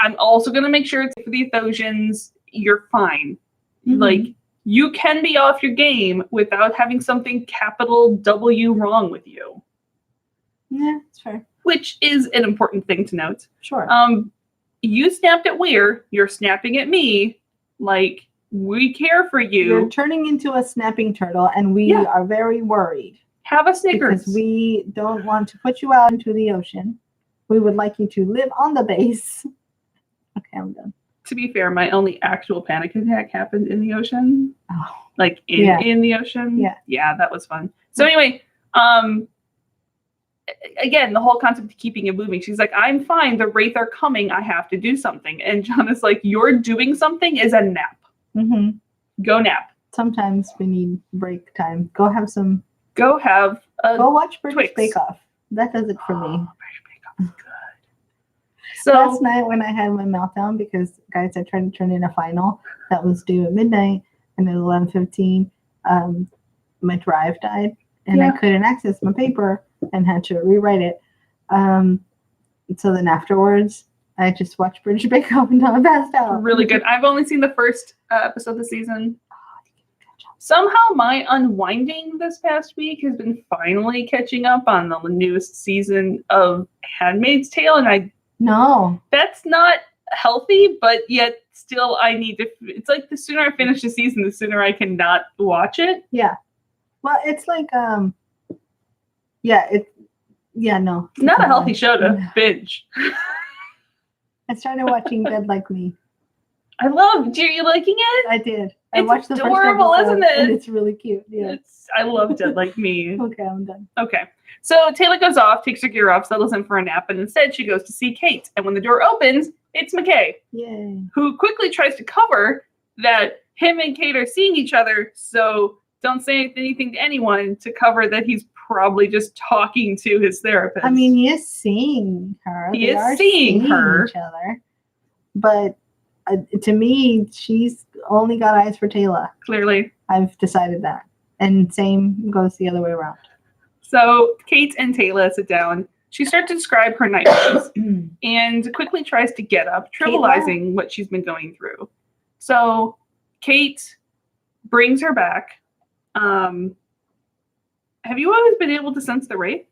S1: I'm also going to make sure it's for the Athosians. You're fine. Like, you can be off your game without having something capital W wrong with you.
S2: Yeah, that's fair.
S1: Which is an important thing to note.
S2: Sure.
S1: You snapped at Weir. You're snapping at me. Like, we care for you.
S2: You're turning into a snapping turtle, and we are very worried.
S1: Have a Snickers.
S2: Because we don't want to put you out into the ocean. We would like you to live on the base. Okay, I'm done.
S1: To be fair, my only actual panic attack happened in the ocean.
S2: Oh.
S1: Like, in the ocean.
S2: Yeah.
S1: Yeah, that was fun. So anyway, again, the whole concept of keeping it moving. She's like, I'm fine. The Wraith are coming. I have to do something. And John is like, you're doing something is a nap. Go nap.
S2: Sometimes we need break time. Go have some.
S1: Go
S2: watch British Bake Off. That does it for me.
S1: British Bake Off is good. So
S2: last night when I had my meltdown because guys, I tried to turn in a final that was due at midnight, and at 11:15, my drive died, and I couldn't access my paper and had to rewrite it. So then afterwards, I just watched British Bake Off until I passed out.
S1: Really good. I've only seen the first episode of the season. Somehow my unwinding this past week has been finally catching up on the newest season of Handmaid's Tale, and I
S2: No.
S1: That's not healthy, but yet still I need to. It's like the sooner I finish the season, the sooner I can not watch it.
S2: Yeah. Well, it's like no.
S1: Not a healthy show to binge.
S2: I started watching Dead Like Me.
S1: I love. Are you liking it?
S2: I did. I
S1: It's
S2: watched the
S1: adorable,
S2: first episode,
S1: isn't it?
S2: and it's really cute. Yeah.
S1: I loved it. Like me.
S2: Okay, I'm done.
S1: Okay. So Teyla goes off, takes her gear off, settles in for a nap, and instead she goes to see Kate. And when the door opens, it's McKay,
S2: Yay.
S1: who quickly tries to cover that him and Kate are seeing each other. So don't say anything to anyone, to cover that he's probably just talking to his therapist.
S2: I mean, he is seeing her.
S1: He is seeing her.
S2: Each other. But to me, she's only got eyes for Teyla.
S1: Clearly.
S2: I've decided that. And same goes the other way around.
S1: So Kate and Teyla sit down. She starts to describe her nightmares and quickly tries to get up, trivializing what she's been going through. So Kate brings her back. Have you always been able to sense the wraith?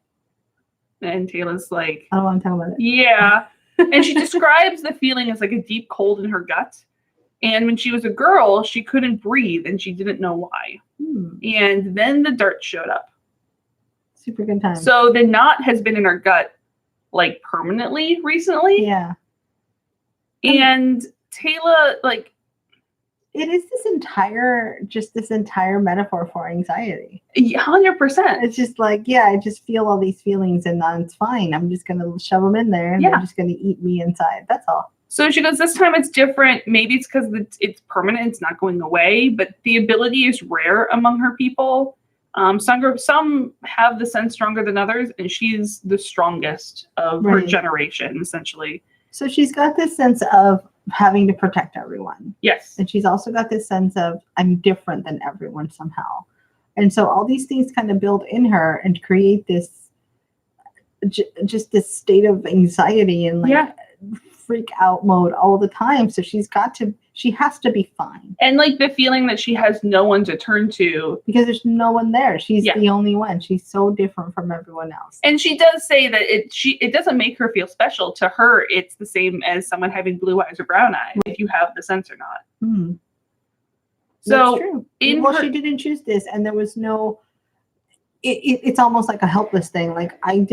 S1: And Tayla's like,
S2: I don't want to talk about it.
S1: Yeah. And she describes the feeling as like a deep cold in her gut. And when she was a girl, she couldn't breathe and she didn't know why. And then the dart showed up.
S2: Super good time.
S1: So the knot has been in her gut like permanently recently.
S2: Yeah.
S1: And Teyla, like,
S2: it is this entire metaphor for anxiety.
S1: 100%.
S2: It's just like, yeah, I just feel all these feelings and it's fine. I'm just going to shove them in there and they're just going to eat me inside. That's all.
S1: So she goes, this time it's different. Maybe it's because it's permanent. It's not going away. But the ability is rare among her people. Some have the sense stronger than others. And she's the strongest of her generation, essentially.
S2: So she's got this sense of having to protect everyone.
S1: Yes.
S2: And she's also got this sense of I'm different than everyone somehow. And so all these things kind of build in her and create this just this state of anxiety and like freak out mode all the time. So she has to be fine. And like the feeling that she has no one to turn to. Because there's no one there. She's the only one. She's so different from everyone else. And she does say that it doesn't make her feel special. To her, it's the same as someone having blue eyes or brown eyes, if you have the sense or not. Mm-hmm. So that's true. She didn't choose this, and there was no. It's almost like a helpless thing. Like I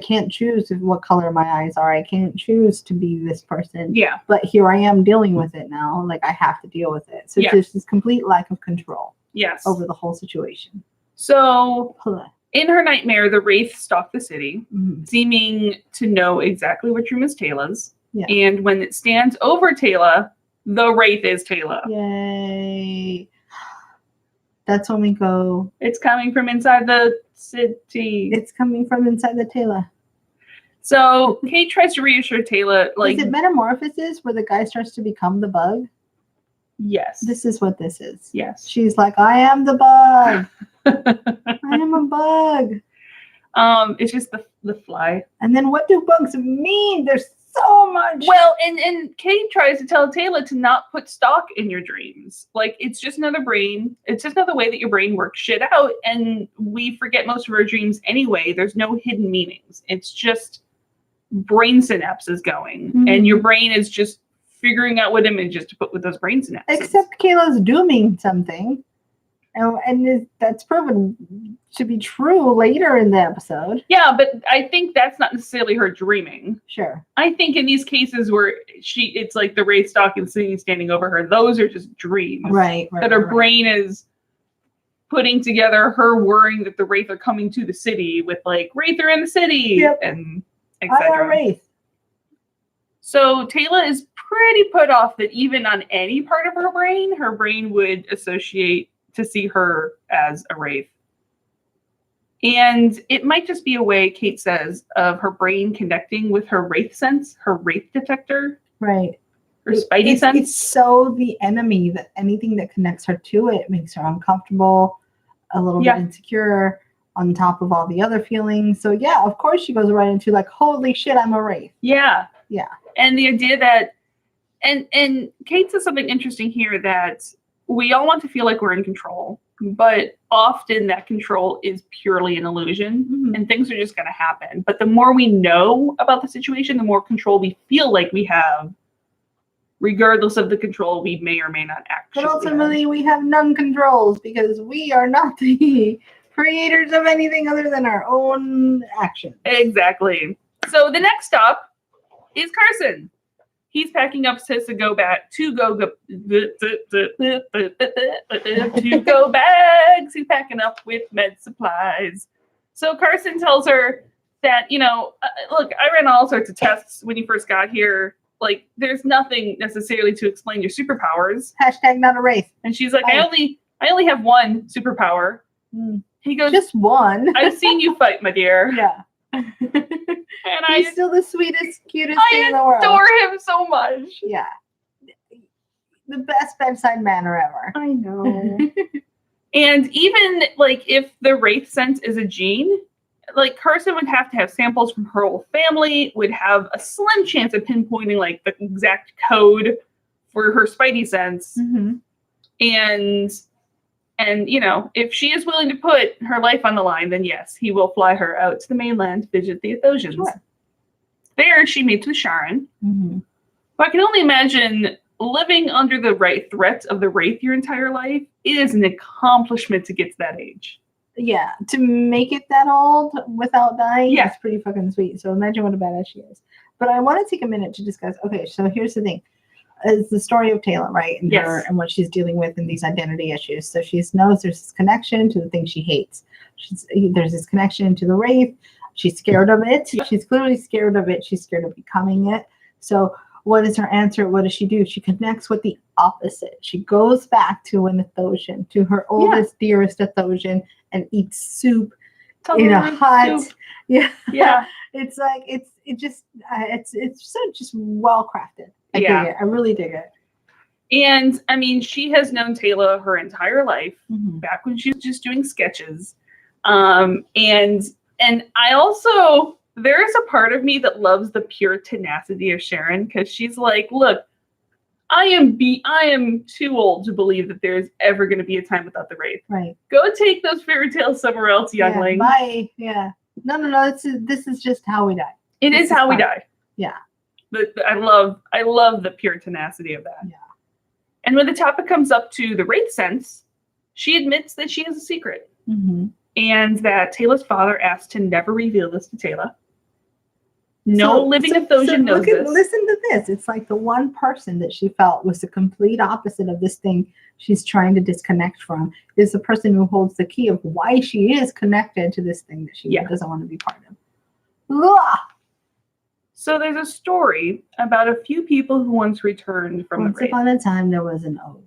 S2: can't choose what color my eyes are. I can't choose to be this person. Yeah. But here I am dealing with it now. Like I have to deal with it. So there's this complete lack of control. Yes. Over the whole situation. So in her nightmare, the wraith stalked the city, seeming to know exactly which room is Teyla's. Yeah. And when it stands over Teyla, the wraith is Teyla. Yay. That's when we go. It's coming from inside the city. It's coming from inside the Teyla. So Kate tries to reassure Teyla, like, is it metamorphosis where the guy starts to become the bug? Yes. This is what this is. Yes. She's like, I am the bug. I am a bug. It's just the fly. And then what do bugs mean? There's so much. Well, and Kate tries to tell Teyla to not put stock in your dreams. Like, it's just another brain. It's just another way that your brain works shit out. And we forget most of our dreams anyway. There's no hidden meanings. It's just brain synapses going. Mm-hmm. And your brain is just figuring out what images to put with those brain synapses. Except Kayla's dooming something. And that's proven to be true later in the episode. Yeah, but I think that's not necessarily her dreaming. Sure. I think in these cases where it's like the wraith stalking the city standing over her, those are just dreams. Right. That her brain is putting together her worrying that the wraith are coming to the city with like, wraith are in the city. Yep. And etc. I am wraith. So Teyla is pretty put off that even on any part of her brain would associate to see her as a wraith. And it might just be a way, Kate says, of her brain connecting with her wraith sense, her wraith detector. Right. Her spidey sense. It's so the enemy that anything that connects her to it makes her uncomfortable, a little bit insecure, on top of all the other feelings. So yeah, of course she goes right into like, holy shit, I'm a wraith. Yeah. Yeah. And the idea that, and Kate says something interesting here, that we all want to feel like we're in control.
S1: but often that control is purely an illusion, and things are just going to happen. But the more we know about the situation, the more control we feel like we have, regardless of the control we may or may not actually
S2: But ultimately, we have none controls because we are not the creators of anything other than our own actions.
S1: Exactly. So the next stop is Carson. He's packing up to go back to go bags. He's packing up with med supplies. So Carson tells her that, look, I ran all sorts of tests when you first got here. Like, there's nothing necessarily to explain your superpowers.
S2: Hashtag not a race.
S1: And she's like, I only have one superpower. He goes,
S2: just one.
S1: I've seen you fight, my dear.
S2: Yeah.
S1: And
S2: he's still the sweetest, cutest thing in the world.
S1: I adore him so much.
S2: Yeah. The best bedside manner ever.
S1: I know. And even, like, if the wraith sense is a gene, like, Carson would have to have samples from her whole family, would have a slim chance of pinpointing, like, the exact code for her spidey sense. And, if she is willing to put her life on the line, then yes, he will fly her out to the mainland to visit the Athosians. Sure. There, she meets with Sharon. But I can only imagine living under the threat of the wraith your entire life is an accomplishment to get to that age.
S2: Yeah, to make it that old without dying is pretty fucking sweet. So imagine what a badass she is. But I want to take a minute to discuss, okay, so here's the thing. It's the story of Teyla, right? And her and what she's dealing with in these identity issues. So she knows there's this connection to the thing she hates. There's this connection to the wraith. She's scared of it. She's clearly scared of it. She's scared of becoming it. So what is her answer? What does she do? She connects with the opposite. She goes back to an Athosian, to her oldest, dearest Athosian, and eats soup in a hut. Soup. Yeah. It's like it's so just well crafted. I dig it. I really dig it.
S1: And I mean, she has known Teyla her entire life, back when she was just doing sketches. And I also, there's a part of me that loves the pure tenacity of Sharon, because she's like, look, I am too old to believe that there's ever going to be a time without the wraith.
S2: Right.
S1: Go take those fairy tales somewhere else, youngling.
S2: Bye. Yeah. No. This is just how we die.
S1: It is how we die.
S2: Yeah.
S1: But I love the pure tenacity of that.
S2: Yeah.
S1: And when the topic comes up to the wraith sense, she admits that she has a secret. And that Teyla's father asked to never reveal this to Teyla. No living Athosian knows this.
S2: Listen to this. It's like the one person that she felt was the complete opposite of this thing she's trying to disconnect from is the person who holds the key of why she is connected to this thing that she doesn't want to be part of. Ugh.
S1: So there's a story about a few people who once returned from the wraith.
S2: Once upon a time, there was an ogre.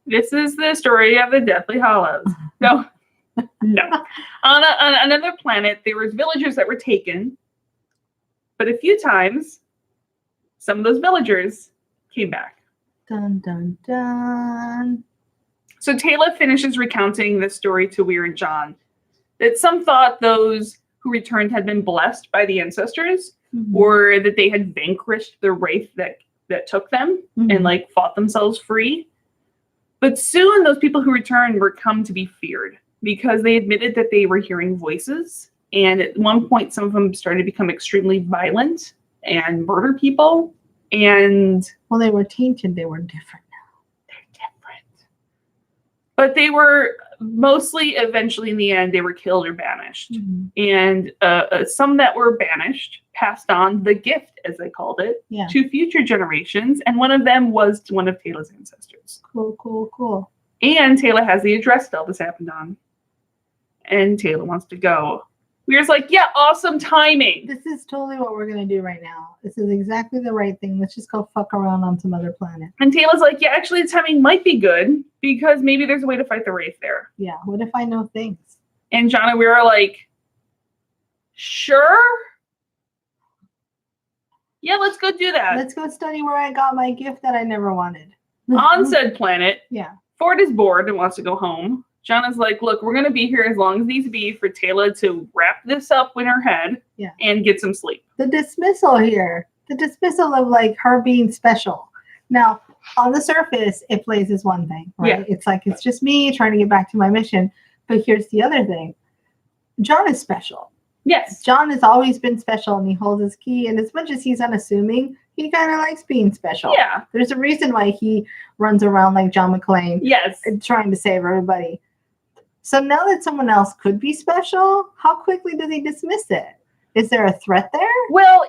S1: This is the story of the Deathly Hallows. No. On another planet, there was villagers that were taken. But a few times, some of those villagers came back.
S2: Dun, dun, dun.
S1: So Teyla finishes recounting this story to Weir and John. That some thought those who returned had been blessed by the ancestors, or that they had vanquished the wraith that took them and like fought themselves free. But soon those people who returned were come to be feared because they admitted that they were hearing voices. And at one point, some of them started to become extremely violent and murder people. And
S2: well, they were tainted. They were different now.
S1: They're different. But they were mostly, eventually in the end, they were killed or banished. And some that were banished passed on the gift, as they called it, to future generations. And one of them was one of Teyla's ancestors.
S2: Cool.
S1: And Teyla has the address that all this happened on. And Teyla wants to go. Weir's like, yeah, awesome timing.
S2: This is totally what we're going to do right now. This is exactly the right thing. Let's just go fuck around on some other planet.
S1: And Teyla's like, yeah, actually the timing might be good because maybe there's a way to fight the wraith there.
S2: Yeah, what if I know things?
S1: And John and Weir are like, sure? Yeah, let's go do that.
S2: Let's go study where I got my gift that I never wanted.
S1: On said planet,
S2: yeah.
S1: Ford is bored and wants to go home. John is like, look, we're going to be here as long as needs be for Teyla to wrap this up in her head and get some sleep.
S2: The dismissal here. The dismissal of like her being special. Now, on the surface, it plays as one thing, right?
S1: Yeah.
S2: It's like, it's just me trying to get back to my mission. But here's the other thing. John is special.
S1: Yes.
S2: John has always been special, and he holds his key. And as much as he's unassuming, he kind of likes being special.
S1: Yeah.
S2: There's a reason why he runs around like John McClane.
S1: Yes.
S2: Trying to save everybody. So now that someone else could be special, how quickly does he dismiss it? Is there a threat there?
S1: Well,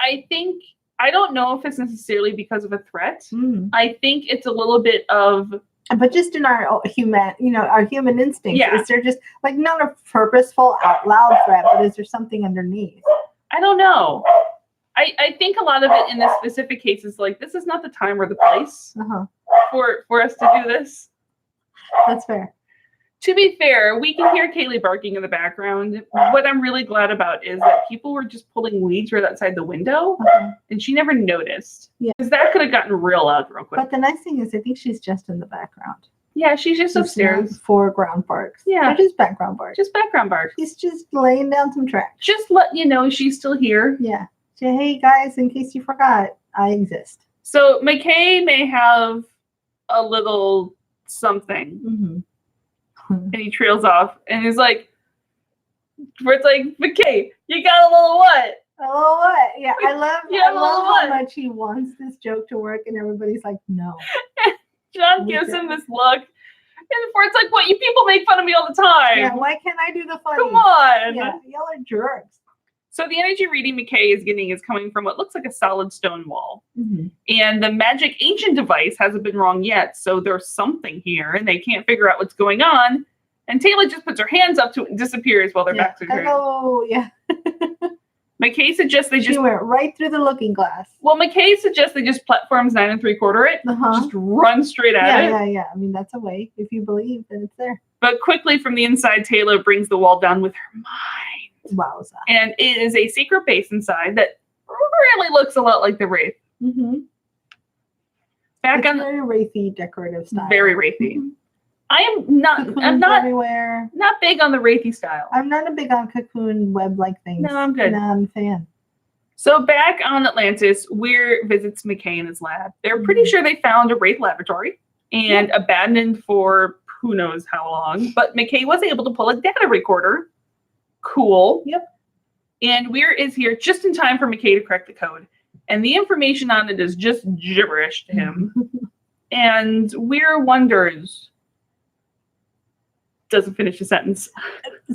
S1: I think, I don't know if it's necessarily because of a threat. I think it's a little bit of...
S2: But just in our human, our human instincts,
S1: Yeah.
S2: Is there just like not a purposeful out loud threat, but is there something underneath?
S1: I don't know. I think a lot of it in this specific case is like, this is not the time or the place for us to do this.
S2: That's fair.
S1: To be fair, we can hear Kaylee barking in the background. What I'm really glad about is that people were just pulling weeds right outside the window, and she never noticed.
S2: Yeah.
S1: Because that could have gotten real loud real quick.
S2: But the nice thing is, I think she's just in the background.
S1: Yeah, she's just upstairs.
S2: Foreground barks.
S1: Yeah.
S2: Or just background barks.
S1: Just background barks.
S2: She's just laying down some tracks.
S1: Just let you know she's still here.
S2: Yeah. Say, hey guys, in case you forgot, I exist.
S1: So McKay may have a little something. And he trails off, and he's like, where it's like, McKay, you got a little what?
S2: A little what? Yeah, I love how
S1: what?
S2: much he wants this joke to work, and everybody's like, no.
S1: John gives him this look, and before it's like, what? You people make fun of me all the time.
S2: Yeah, why can't I do the funny?
S1: Come on.
S2: Yeah, y'all are jerks.
S1: So the energy reading McKay is getting is coming from what looks like a solid stone wall. And the magic ancient device hasn't been wrong yet. So there's something here and they can't figure out what's going on. And Teyla just puts her hands up to it and disappears while their backs are turned.
S2: Hello, yeah.
S1: McKay suggests they just...
S2: She went right through the looking glass.
S1: Well, McKay suggests they just platforms 9 3/4 it. Just run straight at it.
S2: Yeah. I mean, that's a way. If you believe, then it's there.
S1: But quickly from the inside, Teyla brings the wall down with her mind.
S2: Wowza.
S1: And it is a secret base inside that really looks a lot like the Wraith. Back on
S2: very Wraithy decorative style.
S1: Very Wraithy. I'm not
S2: everywhere.
S1: Not big on the Wraithy style.
S2: I'm not a big on cocoon web like things.
S1: No, I'm good.
S2: No, I'm a fan.
S1: So back on Atlantis, Weir visits McKay in his lab. They're pretty sure they found a Wraith laboratory and abandoned for who knows how long. But McKay was able to pull a data recorder. Cool.
S2: Yep.
S1: And Weir is here just in time for McKay to correct the code. And the information on it is just gibberish to him. And Weir wonders. Doesn't finish the sentence.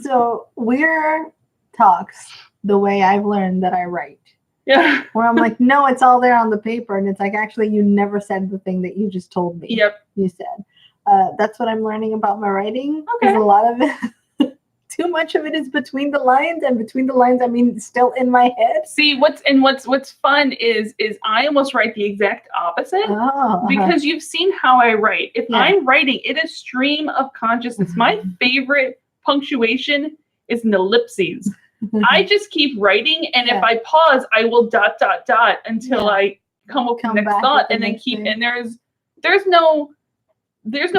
S2: So Weir talks the way I've learned that I write.
S1: Yeah.
S2: Where I'm like, no, it's all there on the paper. And it's like, actually, you never said the thing that you just told me.
S1: Yep.
S2: You said. That's what I'm learning about my writing.
S1: Okay.
S2: A lot of it... Too much of it is between the lines, and between the lines, I mean, still in my head.
S1: See, what's fun is I almost write the exact opposite because you've seen how I write. If I'm writing, it is stream of consciousness. My favorite punctuation is an ellipses. I just keep writing, and if I pause, I will ... until I come up with the next thought, and then keep. And there's no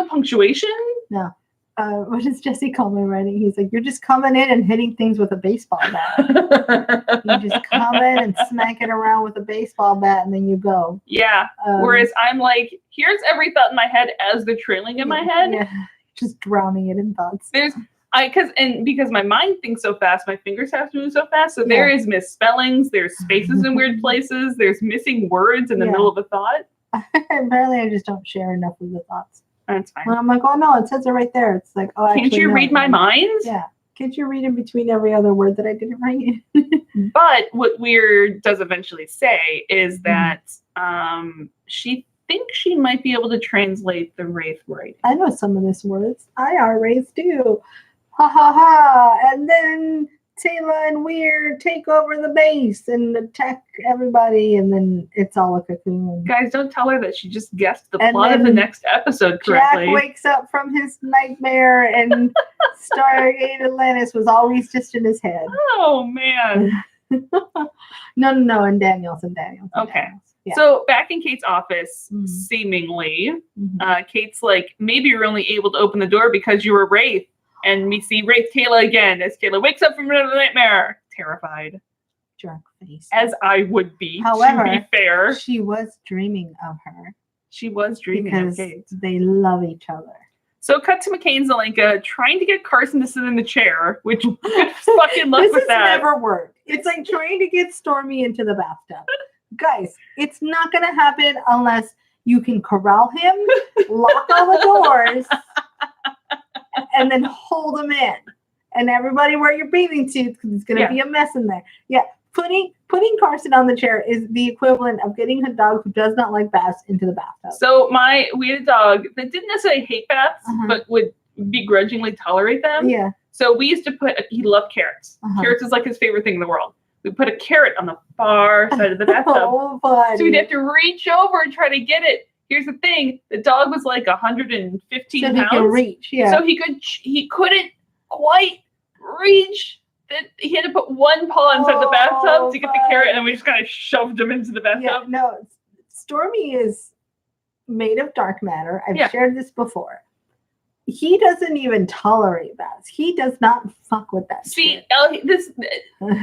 S1: punctuation.
S2: No. What does Jesse call my writing? He's like, you're just coming in and hitting things with a baseball bat. You just come in and smack it around with a baseball bat, and then you go.
S1: Yeah. Whereas I'm like, here's every thought in my head as they're trailing in my head.
S2: Yeah. Just drowning it in thoughts.
S1: Because my mind thinks so fast, my fingers have to move so fast. So there is misspellings, there's spaces in weird places, there's missing words in the middle of a thought.
S2: Apparently, I just don't share enough of the thoughts.
S1: That's fine.
S2: When I'm like, oh no, it says it right there. It's like, oh,
S1: can't you read my mind?
S2: Yeah. Can't you read in between every other word that I didn't write?
S1: But what Weir does eventually say is that she thinks she might be able to translate the Wraith writing.
S2: I know some of these words. I are Wraith too. Ha ha ha. And then Teyla and Weir take over the base and attack everybody, and then it's all a cocoon.
S1: Guys, don't tell her that she just guessed the plot of the next episode correctly.
S2: Jack wakes up from his nightmare, and Stargate Atlantis was always just in his head.
S1: Oh, man.
S2: No, and Daniel's.
S1: Okay. Yeah. So back in Kate's office, seemingly, Kate's like, maybe you're only able to open the door because you were Wraith. And we see Wraith Teyla again as Teyla wakes up from another nightmare, terrified.
S2: Drunk face.
S1: As I would be,
S2: however,
S1: to be fair.
S2: She was dreaming of her.
S1: She was dreaming of Kate.
S2: They love each other.
S1: So cut to McKay and Zelenka trying to get Carson to sit in the chair, which good fucking luck with that.
S2: This has never worked. It's like trying to get Stormy into the bathtub. Guys, it's not going to happen unless you can corral him, lock all the doors, and then hold him in. And everybody wear your bathing suits because it's going to be a mess in there. Yeah, putting Carson on the chair is the equivalent of getting a dog who does not like baths into the bathtub.
S1: So we had a dog that didn't necessarily hate baths, but would begrudgingly tolerate them.
S2: Yeah.
S1: So we used to he loved carrots. Carrots is like his favorite thing in the world. We put a carrot on the far side of the bathtub.
S2: Oh, buddy.
S1: So we'd have to reach over and try to get it. Here's the thing: the dog was like 115 pounds.
S2: So he could reach, yeah.
S1: So he couldn't quite reach. He had to put one paw inside the bathtub to get the carrot, and then we just kind of shoved him into the bathtub.
S2: Yeah, no, Stormy is made of dark matter. I've shared this before. He doesn't even tolerate bats. He does not fuck with that.
S1: See,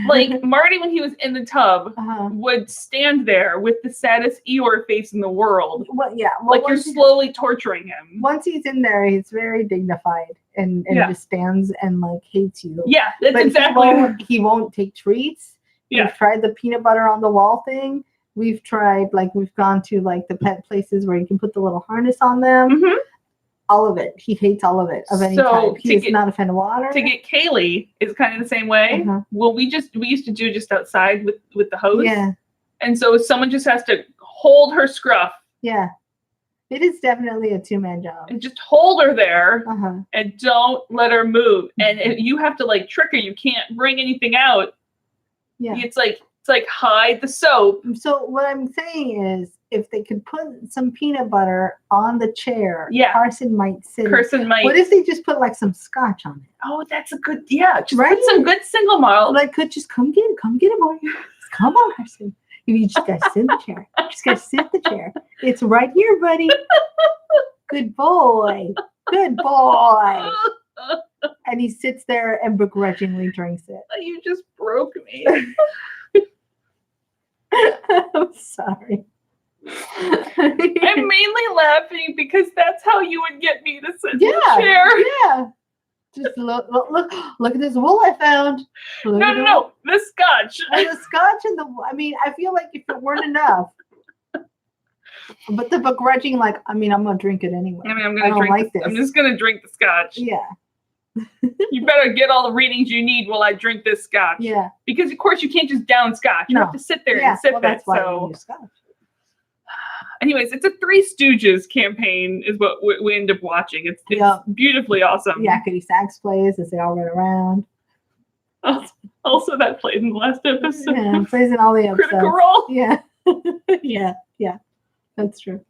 S1: like Marty, when he was in the tub, would stand there with the saddest Eeyore face in the world.
S2: Well, yeah.
S1: Well, like you're slowly torturing him.
S2: Once he's in there, he's very dignified and just stands and like hates you.
S1: Yeah, that's exactly.
S2: He won't take treats.
S1: Yeah.
S2: We've tried the peanut butter on the wall thing. We've gone to like the pet places where you can put the little harness on them. All of it. He hates all of it of any type. He is not a fan of water.
S1: To get Kaylee is kind of the same way. Well, we used to do just outside with the hose.
S2: Yeah.
S1: And so someone just has to hold her scruff.
S2: Yeah. It is definitely a two-man job.
S1: And just hold her there and don't let her move. And you have to like trick her. You can't bring anything out. Yeah. It's like hide the soap.
S2: So what I'm saying is, if they could put some peanut butter on the chair, Carson might sit. What if they just put like some scotch on it?
S1: Oh, that's a good, just put some good single malt.
S2: Like, just come get it, boy. Come on, Carson. You just gotta sit in the chair. Just gotta sit in the chair. It's right here, buddy. Good boy. Good boy. And he sits there and begrudgingly drinks it.
S1: You just broke me.
S2: I'm sorry.
S1: I'm mainly laughing because that's how you would get me to sit in the chair.
S2: Yeah. Just look at this wool I found.
S1: No, the scotch.
S2: And the scotch and I feel like if it weren't enough. But the begrudging, I'm gonna drink it anyway.
S1: I'm just gonna drink the scotch.
S2: Yeah.
S1: You better get all the readings you need while I drink this scotch.
S2: Yeah.
S1: Because of course you can't just down scotch. You have to sit there and sip it.
S2: That's why you use scotch.
S1: Anyways, it's a Three Stooges campaign is what we end up watching. It's beautifully awesome.
S2: Yakety sax plays as they all run around.
S1: Also that played in the last episode.
S2: Yeah, plays in all the episodes.
S1: Critical Role.
S2: Yeah. yeah. That's true.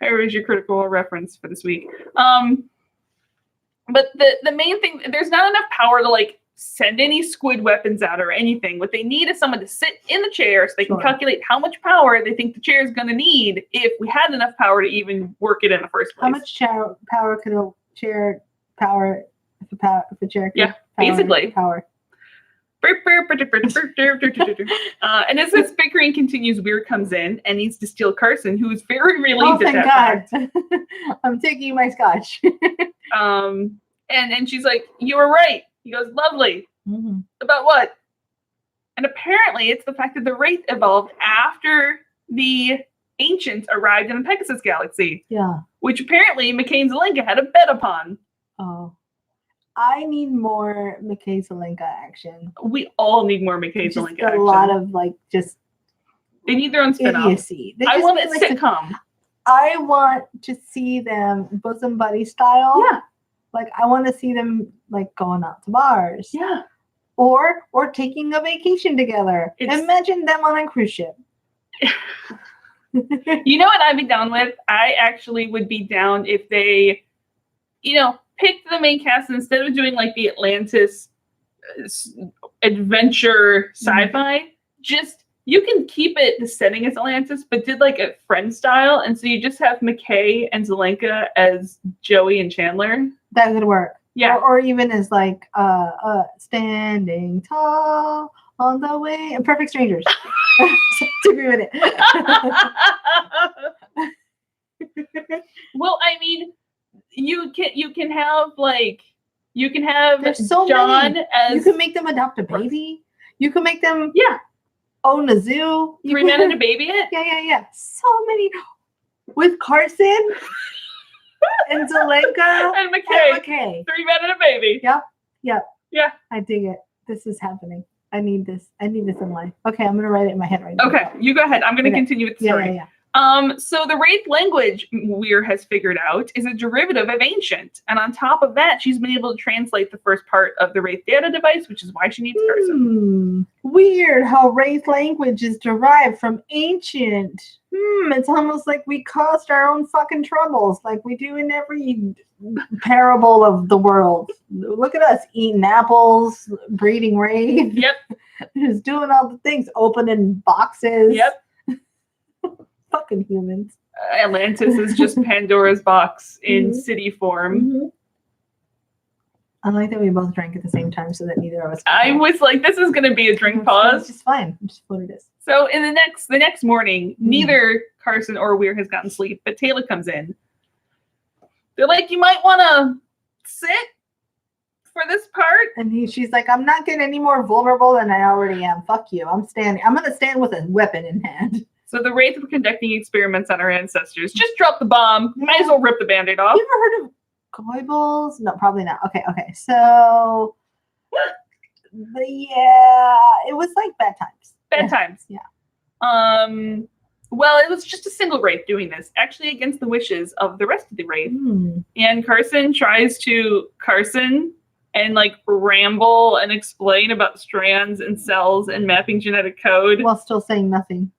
S1: Here's your Critical Role reference for this week. But the main thing, there's not enough power to send any squid weapons out or anything. What they need is someone to sit in the chair so they can calculate how much power they think the chair is going to need if we had enough power to even work it in the first place.
S2: How much power could a chair power if a chair could
S1: basically
S2: power?
S1: And as this bickering continues, Weir comes in and needs to steal Carson, who is very relieved at that
S2: fact. I'm taking my scotch.
S1: And she's like, "You were right." He goes, "Lovely."
S2: Mm-hmm.
S1: About what? And apparently it's the fact that the Wraith evolved after the ancients arrived in the Pegasus Galaxy.
S2: Yeah.
S1: Which apparently McKay and Zelenka had a bet upon.
S2: Oh. I need more McKay Zelenka action.
S1: We all need more McKay Zelenka action.
S2: A lot of
S1: they need their own spin-off.
S2: Idiocy.
S1: I want a sitcom.
S2: I want to see them bosom buddy style.
S1: Yeah.
S2: I want to see them going out to bars.
S1: Yeah.
S2: Or taking a vacation together. Imagine them on a cruise ship.
S1: You know what I'd be down with? I actually would be down if they, picked the main cast and instead of doing the Atlantis adventure sci-fi, you can keep it the setting as Atlantis, but did a friend style, and so you just have McKay and Zelenka as Joey and Chandler.
S2: That could work.
S1: Yeah.
S2: Or even as standing tall on the way. Perfect Strangers. Took me a minute.
S1: Well, I mean, you can have
S2: There's so
S1: John
S2: many.
S1: as
S2: You can make them adopt a baby. You can make them own a zoo.
S1: Three men and a baby.
S2: Yeah. So many with Carson and Zelenka
S1: and McKay. 3 men and a baby.
S2: Yep.
S1: Yeah.
S2: I dig it. This is happening. I need this in life. Okay, I'm gonna write it in my head right now.
S1: Okay, you go ahead. I'm gonna continue with the story.
S2: Yeah.
S1: So the Wraith language Weir has figured out is a derivative of Ancient. And on top of that, she's been able to translate the first part of the Wraith data device, which is why she needs Carson.
S2: Weird how Wraith language is derived from Ancient. It's almost like we caused our own fucking troubles, like we do in every parable of the world. Look at us eating apples, breeding Wraith.
S1: Yep.
S2: Just doing all the things, opening boxes.
S1: Yep.
S2: Fucking humans.
S1: Atlantis is just Pandora's box in city form.
S2: I like that we both drank at the same time so that neither of us
S1: I was like, this is going to be a drink pause.
S2: It's just fine. It's just what it is.
S1: So in the next morning, neither Carson or Weir has gotten sleep, but Teyla comes in. They're like, you might want to sit for this part.
S2: And she's like, I'm not getting any more vulnerable than I already am. Fuck you. I'm standing. I'm going to stand with a weapon in hand.
S1: So the Wraith were conducting experiments on our ancestors. Just drop the bomb. Might as well rip the Band-Aid off.
S2: You ever heard of Goebbels? No, probably not. Okay. So, it was like bad times.
S1: Bad times.
S2: Yeah.
S1: Well, it was just a single Wraith doing this, actually against the wishes of the rest of the Wraith. And Carson tries to and like ramble and explain about strands and cells and mapping genetic code.
S2: While still saying nothing.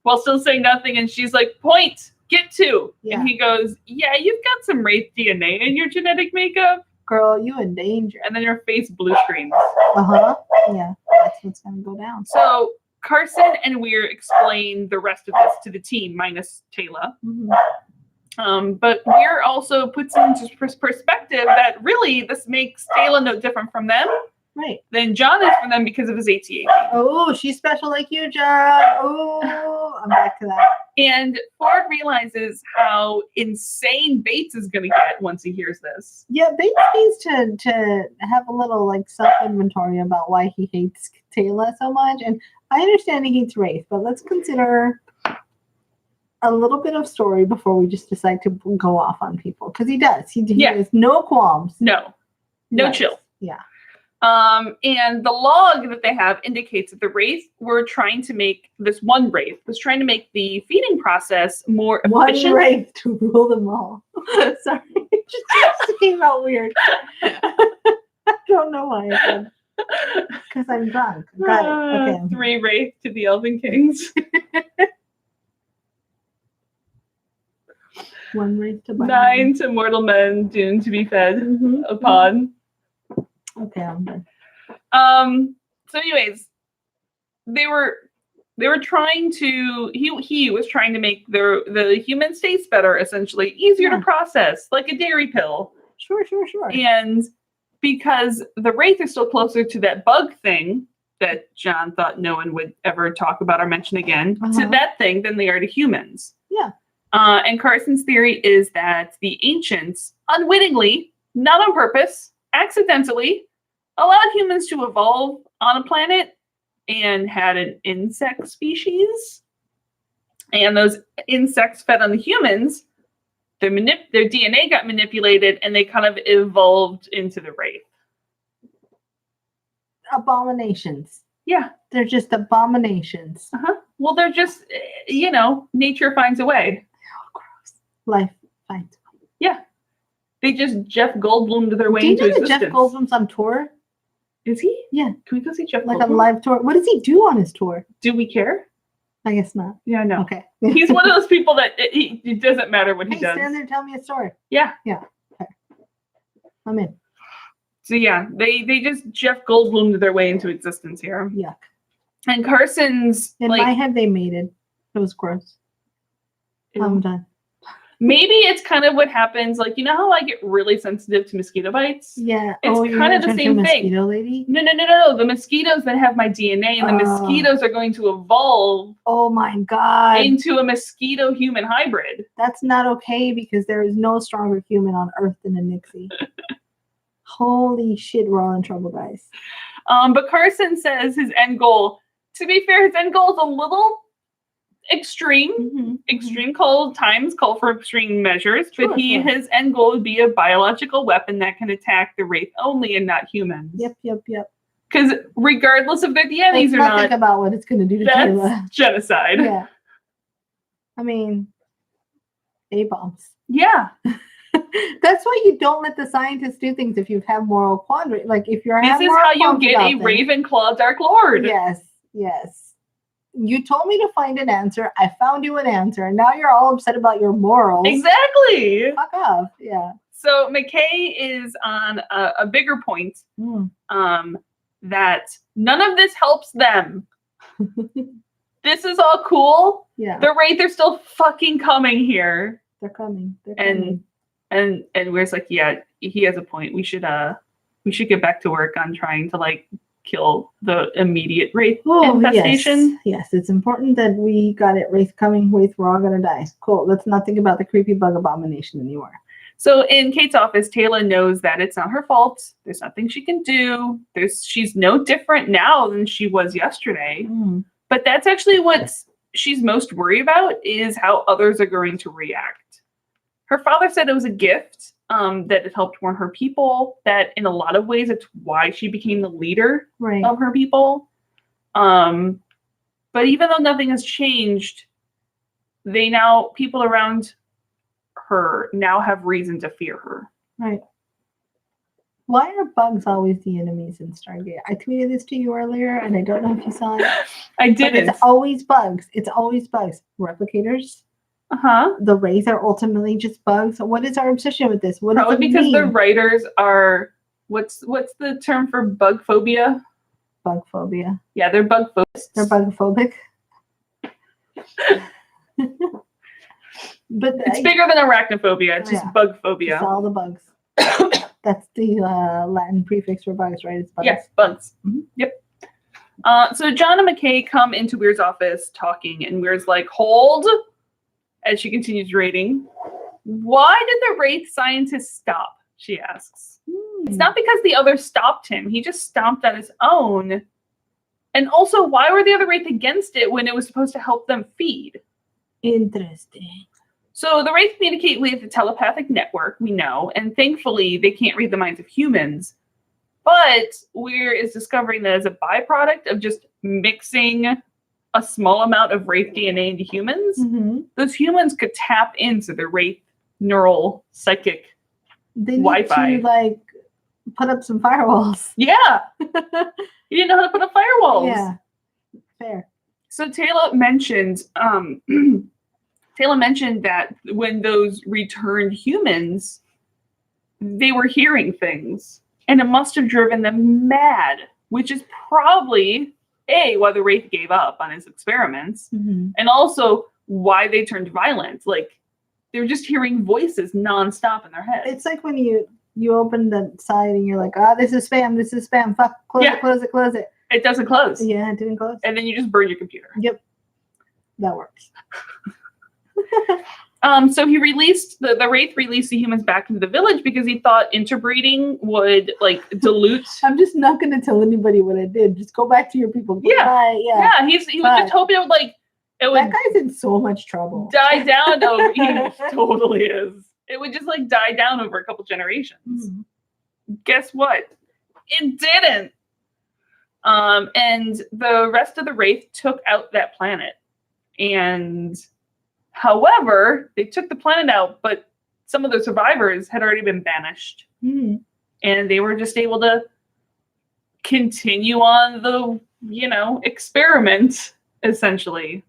S1: And she's like, point, get to.
S2: Yeah.
S1: And he goes, yeah, you've got some Wraith DNA in your genetic makeup.
S2: Girl, you in danger.
S1: And then your face blue screens.
S2: Yeah, that's what's going to go down.
S1: So Carson and Weir explain the rest of this to the team, minus Teyla. But Weir also puts into perspective that really this makes Teyla no different from them.
S2: Right.
S1: Than John is from them because of his ATA.
S2: Oh, she's special like you, John. Oh, I'm back to that.
S1: And Ford realizes how insane Bates is going to get once he hears this.
S2: Yeah, Bates needs to have a little like self-inventory about why he hates Teyla so much. And I understand he hates Wraith, but let's consider a little bit of story before we just decide to go off on people. Because he does. He has no qualms.
S1: No chill.
S2: Yeah.
S1: And the log that they have indicates that the Wraith were trying to make this one Wraith was trying to make the feeding process more efficient.
S2: One Wraith to rule them all. Sorry, it just came out weird. I don't know why I said. Because I'm drunk. Got it. Okay.
S1: 3 Wraith to the Elven Kings.
S2: 1 Wraith to
S1: 9 to mortal men doomed to be fed upon.
S2: Okay, I'm done.
S1: So anyways, they were trying to he was trying to make the human states better, essentially easier to process, like a dairy pill.
S2: Sure.
S1: And because the Wraith are still closer to that bug thing that John thought no one would ever talk about or mention again, to that thing than they are to humans.
S2: Yeah.
S1: And Carson's theory is that the ancients unwittingly, not on purpose, accidentally allowed humans to evolve on a planet and had an insect species. And those insects fed on the humans, their DNA got manipulated and they kind of evolved into the Wraith.
S2: Abominations.
S1: Yeah.
S2: They're just abominations.
S1: Well, they're just, nature finds a way.
S2: Oh, gross. Life finds a way.
S1: Yeah. They just Jeff Goldblumed their way
S2: into
S1: existence.
S2: Do you know that Jeff Goldblum's on tour?
S1: Is he?
S2: Yeah.
S1: Can we go see Jeff
S2: Like
S1: Goldblum?
S2: a live tour? What does he do on his tour?
S1: Do we care?
S2: I guess not.
S1: Yeah, no.
S2: Okay.
S1: He's one of those people that it doesn't matter what he does.
S2: Stand there and tell me a story.
S1: Yeah.
S2: Okay. I'm in.
S1: So yeah, they just Jeff Goldblumed their way into existence here.
S2: Yuck.
S1: And Carson's
S2: in my head they mated. It was gross.
S1: Ew.
S2: I'm done.
S1: Maybe it's kind of what happens, like, you know how I get really sensitive to mosquito bites?
S2: Yeah.
S1: It's kind of the same thing.
S2: Mosquito lady?
S1: No. The mosquitoes that have my DNA, and the mosquitoes are going to evolve.
S2: Oh my God.
S1: Into a mosquito-human hybrid.
S2: That's not okay because there is no stronger human on Earth than a Nixie. Holy shit, we're all in trouble, guys.
S1: But Carson says his end goal, to be fair, his end goal is a little extreme. Extreme times call for extreme measures, but his end goal would be a biological weapon that can attack the Wraith only and not humans.
S2: Yep.
S1: Because regardless of their DNAs or not,
S2: think about what it's going to do to Teyla.
S1: Genocide.
S2: Yeah. I mean, A-bombs.
S1: Yeah.
S2: That's why you don't let the scientists do things if you have moral quandary. Like if you're
S1: this is how you get a Ravenclaw Dark Lord.
S2: Yes. You told me to find an answer. I found you an answer. And now you're all upset about your morals.
S1: Exactly.
S2: Fuck off. Yeah.
S1: So McKay is on a bigger point. That none of this helps them. This is all cool.
S2: Yeah.
S1: The Wraith are still fucking coming here.
S2: They're coming.
S1: And Weir's like, yeah, he has a point. We should get back to work on trying to like kill the immediate Wraith infestation.
S2: Yes, it's important that we got it. Wraith coming. We're all gonna die. Cool. Let's not think about the creepy bug abomination anymore.
S1: So in Kate's office, Teyla knows that it's not her fault. There's nothing she can do. She's no different now than she was yesterday. But that's actually what she's most worried about, is how others are going to react. Her father said it was a gift, that it helped warn her people, that in a lot of ways it's why she became the leader of her people. But even though nothing has changed, people around her now have reason to fear her.
S2: Right. Why are bugs always the enemies in Stargate? I tweeted this to you earlier, and I don't know if you saw it.
S1: I didn't.
S2: It's always bugs. Replicators. The Wraith are ultimately just bugs. What is our obsession with this? What
S1: Probably because the writers are what's the term for bug phobia?
S2: Bug phobia.
S1: Yeah, they're bug phobics.
S2: They're bug phobic. But
S1: it's bigger than arachnophobia. It's just bug phobia.
S2: It's all the bugs. That's the Latin prefix for bugs, right? It's bugs.
S1: Yes, bugs. Yep. So John and McKay come into Weir's office talking, and Weir's like, hold, as she continues reading. Why did the Wraith scientist stop? She asks. It's not because the others stopped him. He just stomped on his own. And also, why were the other Wraith against it when it was supposed to help them feed?
S2: Interesting.
S1: So the Wraith communicate with a telepathic network, we know, and thankfully they can't read the minds of humans. But Weir is discovering that as a byproduct of just mixing a small amount of Wraith DNA into humans, those humans could tap into the Wraith neural psychic Wi-Fi.
S2: They need to put up some firewalls.
S1: Yeah. You didn't know how to put up firewalls.
S2: Yeah. Fair.
S1: So Teyla mentioned that when those returned humans, they were hearing things, and it must have driven them mad, which is probably why the Wraith gave up on his experiments, and also why they turned violent. Like, they were just hearing voices nonstop in their head.
S2: It's like when you open the site and you're like, this is spam, fuck, close it.
S1: It doesn't close.
S2: Yeah, it didn't close.
S1: And then you just burn your computer.
S2: Yep. That works.
S1: So he released the Wraith released the humans back into the village because he thought interbreeding would dilute.
S2: I'm just not going to tell anybody what I did. Just go back to your people.
S1: Yeah. He was just hoping it would
S2: that guy's in so much trouble.
S1: Die down over. He totally is. It would just die down over a couple generations. Guess what? It didn't. And the rest of the Wraith took out that planet. And however, they took the planet out, but some of the survivors had already been banished. And they were just able to continue on the, experiment, essentially.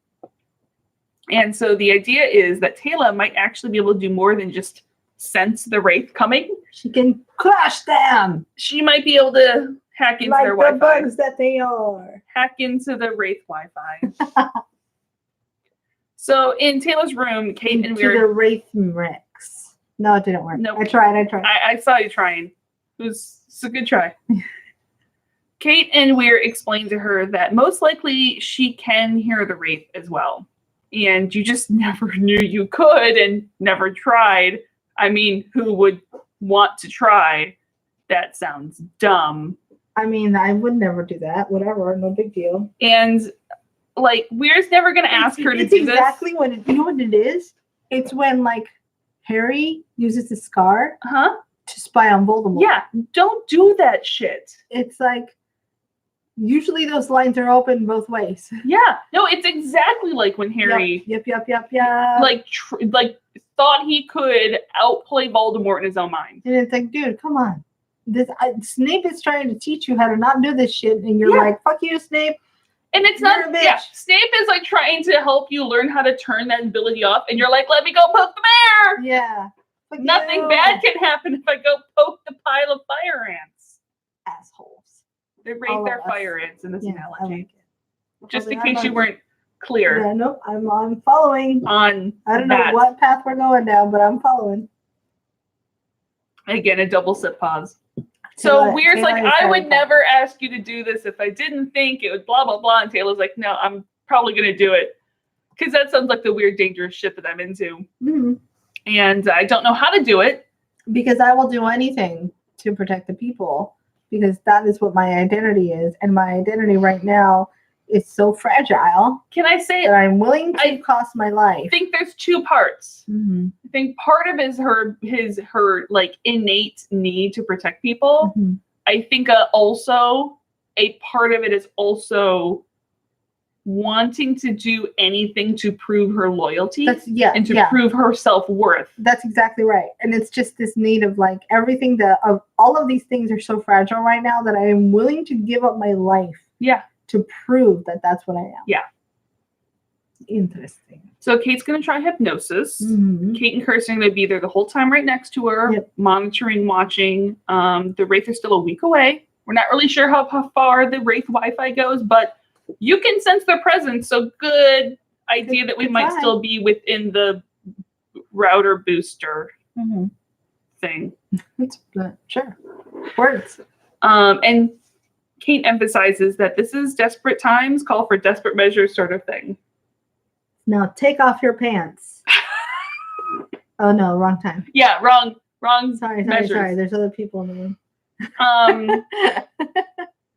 S1: And so the idea is that Teyla might actually be able to do more than just sense the Wraith coming.
S2: She can crush them.
S1: She might be able to hack into their
S2: Wi-Fi.
S1: Wi-Fi.
S2: The bugs that they are.
S1: Hack into the Wraith Wi-Fi. So in Teyla's room, Kate and Weir...
S2: To the Wraith Rex. No, it didn't work.
S1: Nope.
S2: I tried.
S1: I saw you trying. It's a good try. Kate and Weir explained to her that most likely she can hear the Wraith as well. And you just never knew you could and never tried. I mean, who would want to try? That sounds dumb.
S2: I mean, I would never do that. Whatever, no big deal.
S1: And like, Weir's never going to ask her to do this.
S2: It's exactly what you know what it is? It's when, like, Harry uses the scar to spy on Voldemort.
S1: Yeah, don't do that shit.
S2: It's like, usually those lines are open both ways.
S1: Yeah, no, it's exactly like when Harry...
S2: Yep.
S1: Like, thought he could outplay Voldemort in his own mind.
S2: And it's like, dude, come on. Snape is trying to teach you how to not do this shit, and you're like, fuck you, Snape.
S1: And it's not, Snape is like trying to help you learn how to turn that ability off, and you're like, let me go poke the bear.
S2: Yeah.
S1: Nothing bad can happen if I go poke the pile of fire ants.
S2: Assholes.
S1: They rate their fire ants in this analogy.
S2: Like
S1: just in case you weren't clear.
S2: Yeah, nope, I'm following. I don't know what path we're going down, but I'm following.
S1: Again, a double sip pause. So Weir's like, I would never ask you to do this if I didn't think it would blah, blah, blah. And Teyla's like, no, I'm probably going to do it. Because that sounds like the weird, dangerous shit that I'm into. Mm-hmm. And I don't know how to do it.
S2: Because I will do anything to protect the people. Because that is what my identity is. And my identity right now is so fragile.
S1: Can I say
S2: that I'm willing to cost my life?
S1: I think there's two parts. Mm-hmm. I think part of it is her like innate need to protect people. Mm-hmm. I think also a part of it is also wanting to do anything to prove her loyalty and to prove her self-worth.
S2: That's exactly right. And it's just this need of like everything of all of these things are so fragile right now that I am willing to give up my life.
S1: Yeah.
S2: To prove that that's what I am.
S1: Yeah.
S2: Interesting.
S1: So Kate's going to try hypnosis. Mm-hmm. Kate and Carson are going to be there the whole time right next to her, monitoring, watching. The Wraith are still a week away. We're not really sure how far the Wraith Wi-Fi goes, but you can sense their presence. So good idea that we might still be within the router booster thing.
S2: Sure. Words.
S1: And Kate emphasizes that this is desperate times, call for desperate measures sort of thing.
S2: Now take off your pants. Oh no, wrong time.
S1: Yeah, wrong.
S2: Sorry. There's other people in the room.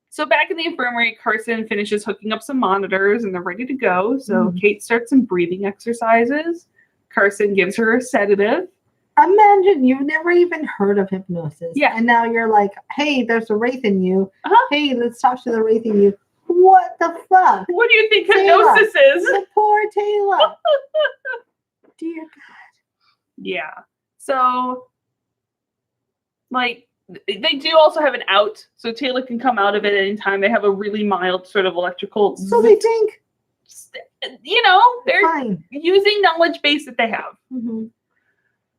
S1: So back in the infirmary, Carson finishes hooking up some monitors and they're ready to go. So Kate starts some breathing exercises. Carson gives her a sedative.
S2: Imagine you've never even heard of hypnosis.
S1: Yeah.
S2: And now you're like, hey, there's a wraith in you. Hey, let's talk to the wraith in you. What the fuck?
S1: What do you think hypnosis is?
S2: The poor Teyla. Dear God.
S1: Yeah. So, like, they do also have an out. So Teyla can come out of it anytime. They have a really mild sort of electrical.
S2: So they think.
S1: You know, they're using knowledge base that they have. Mm-hmm.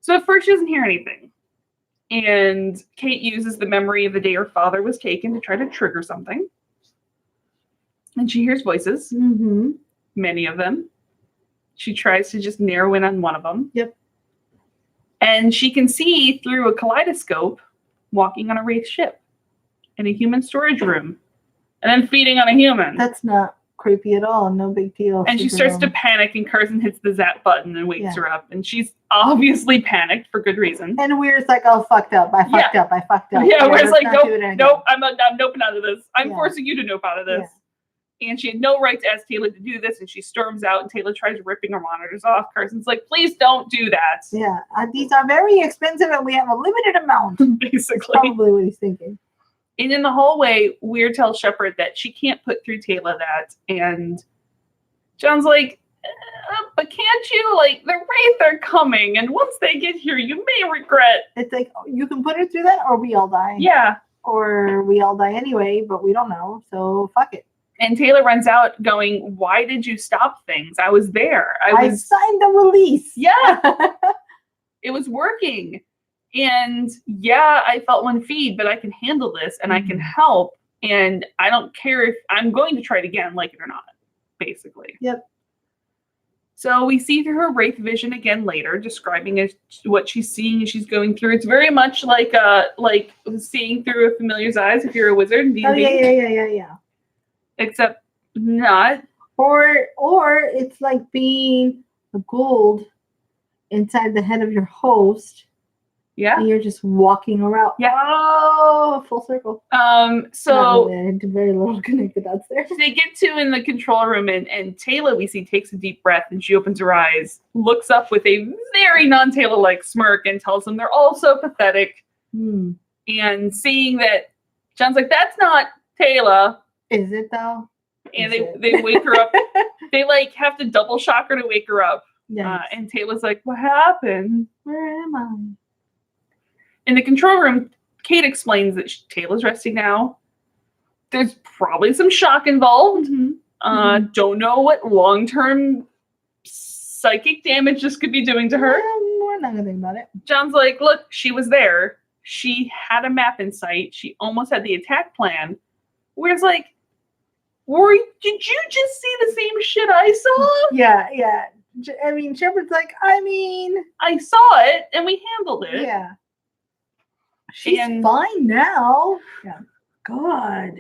S1: So at first she doesn't hear anything. And Kate uses the memory of the day her father was taken to try to trigger something. And she hears voices. Mm-hmm. Many of them. She tries to just narrow in on one of them.
S2: Yep.
S1: And she can see through a kaleidoscope walking on a wraith ship in a human storage room. And then feeding on a human.
S2: That's not creepy at all. No big deal.
S1: And she starts to panic and Carson hits the zap button and wakes her up. And she's obviously panicked for good reason.
S2: And Weir's like, oh, fucked up. I fucked up.
S1: Yeah, Weir's like, nope, I'm noping out of this. I'm forcing you to nope out of this. Yeah. And she had no right to ask Teyla to do this. And she storms out and Teyla tries ripping her monitors off. Carson's like, please don't do that.
S2: Yeah, these are very expensive and we have a limited amount.
S1: Basically.
S2: Probably what he's thinking.
S1: And in the hallway, Weir tells Shepard that she can't put through Teyla that. And John's like, but can't you? Like, the Wraith are coming. And once they get here, you may regret.
S2: It's like, you can put her through that or we all die.
S1: Yeah.
S2: Or we all die anyway, but we don't know. So fuck it.
S1: And Teyla runs out going, why did you stop things? I was there. I
S2: signed the release.
S1: Yeah. It was working. And yeah, I felt one feed, but I can handle this and I can help. And I don't care if I'm going to try it again, like it or not, basically.
S2: Yep.
S1: So we see through her wraith vision again later, describing what she's seeing as she's going through. It's very much like seeing through a familiar's eyes if you're a wizard in D&D.
S2: Oh yeah.
S1: Except not.
S2: Or it's like being a gold inside the head of your host.
S1: Yeah.
S2: And you're just walking around.
S1: Yeah.
S2: Oh, full circle.
S1: So
S2: very little connected dots there.
S1: They get to in the control room, and Teyla, we see, takes a deep breath, and she opens her eyes, looks up with a very non-Teyla-like smirk, and tells them they're all so pathetic. And seeing that, John's like, that's not Teyla.
S2: Is it though?
S1: And they wake her up. They like have to double shock her to wake her up.
S2: Yes.
S1: And Teyla's like, what happened?
S2: Where am I?
S1: In the control room, Kate explains that Teyla's resting now. There's probably some shock involved. Don't know what long-term psychic damage this could be doing to her.
S2: We're not gonna think about it.
S1: John's like, look, she was there. She had a map in sight. She almost had the attack plan. Whereas, like, did you just see the same shit I saw?
S2: Yeah. I mean, Shepard's like,
S1: I saw it, and we handled it.
S2: Yeah. She's fine now. Yeah. God.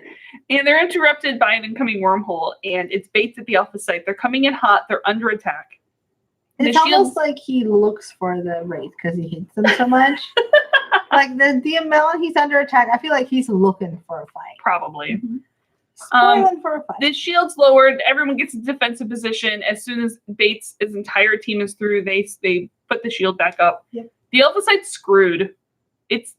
S1: And they're interrupted by an incoming wormhole, and it's Bates at the Alpha site. They're coming in hot. They're under attack.
S2: It's almost like he looks for the Wraith because he hates them so much. Like the amount he's under attack, I feel like he's looking for a fight.
S1: Probably.
S2: Spoiling for a fight.
S1: The shield's lowered. Everyone gets a defensive position. As soon as Bates' entire team is through, they put the shield back up.
S2: Yep.
S1: The Alpha site's screwed.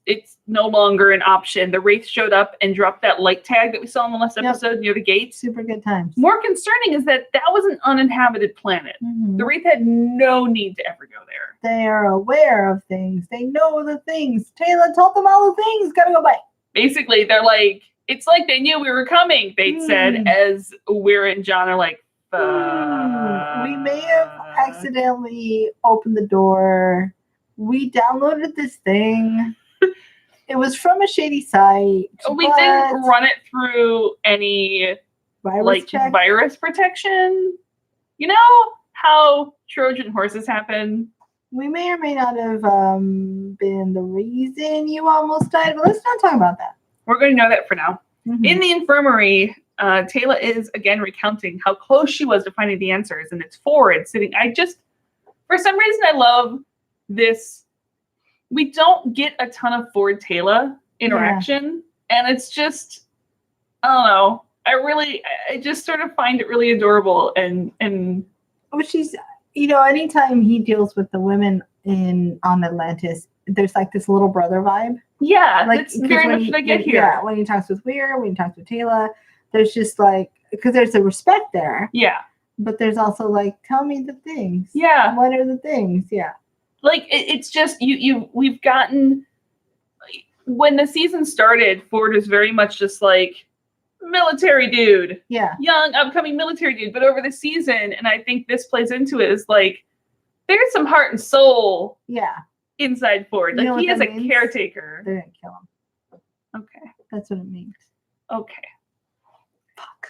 S1: It's no longer an option. The Wraith showed up and dropped that light tag that we saw in the last episode near the gates.
S2: Super good times.
S1: More concerning is that was an uninhabited planet. The Wraith had no need to ever go there.
S2: They are aware of things. They know the things. Teyla told them all the things. Gotta go back.
S1: Basically, they're like, it's like they knew we were coming, Bates said, as Weir and John are like,
S2: we may have accidentally opened the door. We downloaded this thing. It was from a shady site.
S1: We didn't run it through any virus protection. You know how Trojan horses happen?
S2: We may or may not have been the reason you almost died, but let's not talk about that.
S1: We're going to know that for now. In the infirmary, Teyla is again recounting how close she was to finding the answers, and it's Ford sitting. For some reason, I love this. We don't get a ton of Ford-Teyla interaction, and it's just, I don't know. I just sort of find it really adorable, and
S2: well, she's, anytime he deals with the women on Atlantis, there's like this little brother vibe.
S1: Yeah, like that's very much what I get here.
S2: Yeah, when he talks with Weir, when he talks with Teyla, there's just like, because there's a respect there.
S1: Yeah.
S2: But there's also like, tell me the things.
S1: Yeah.
S2: What are the things? Yeah.
S1: Like, it's just, we've gotten, when the season started, Ford was very much just like, military dude.
S2: Yeah.
S1: Young, upcoming military dude. But over the season, and I think this plays into it, is like, there's some heart and soul.
S2: Yeah.
S1: Inside Ford. Like, he is a caretaker.
S2: They're gonna kill him.
S1: Okay.
S2: That's what it means.
S1: Okay. Fuck.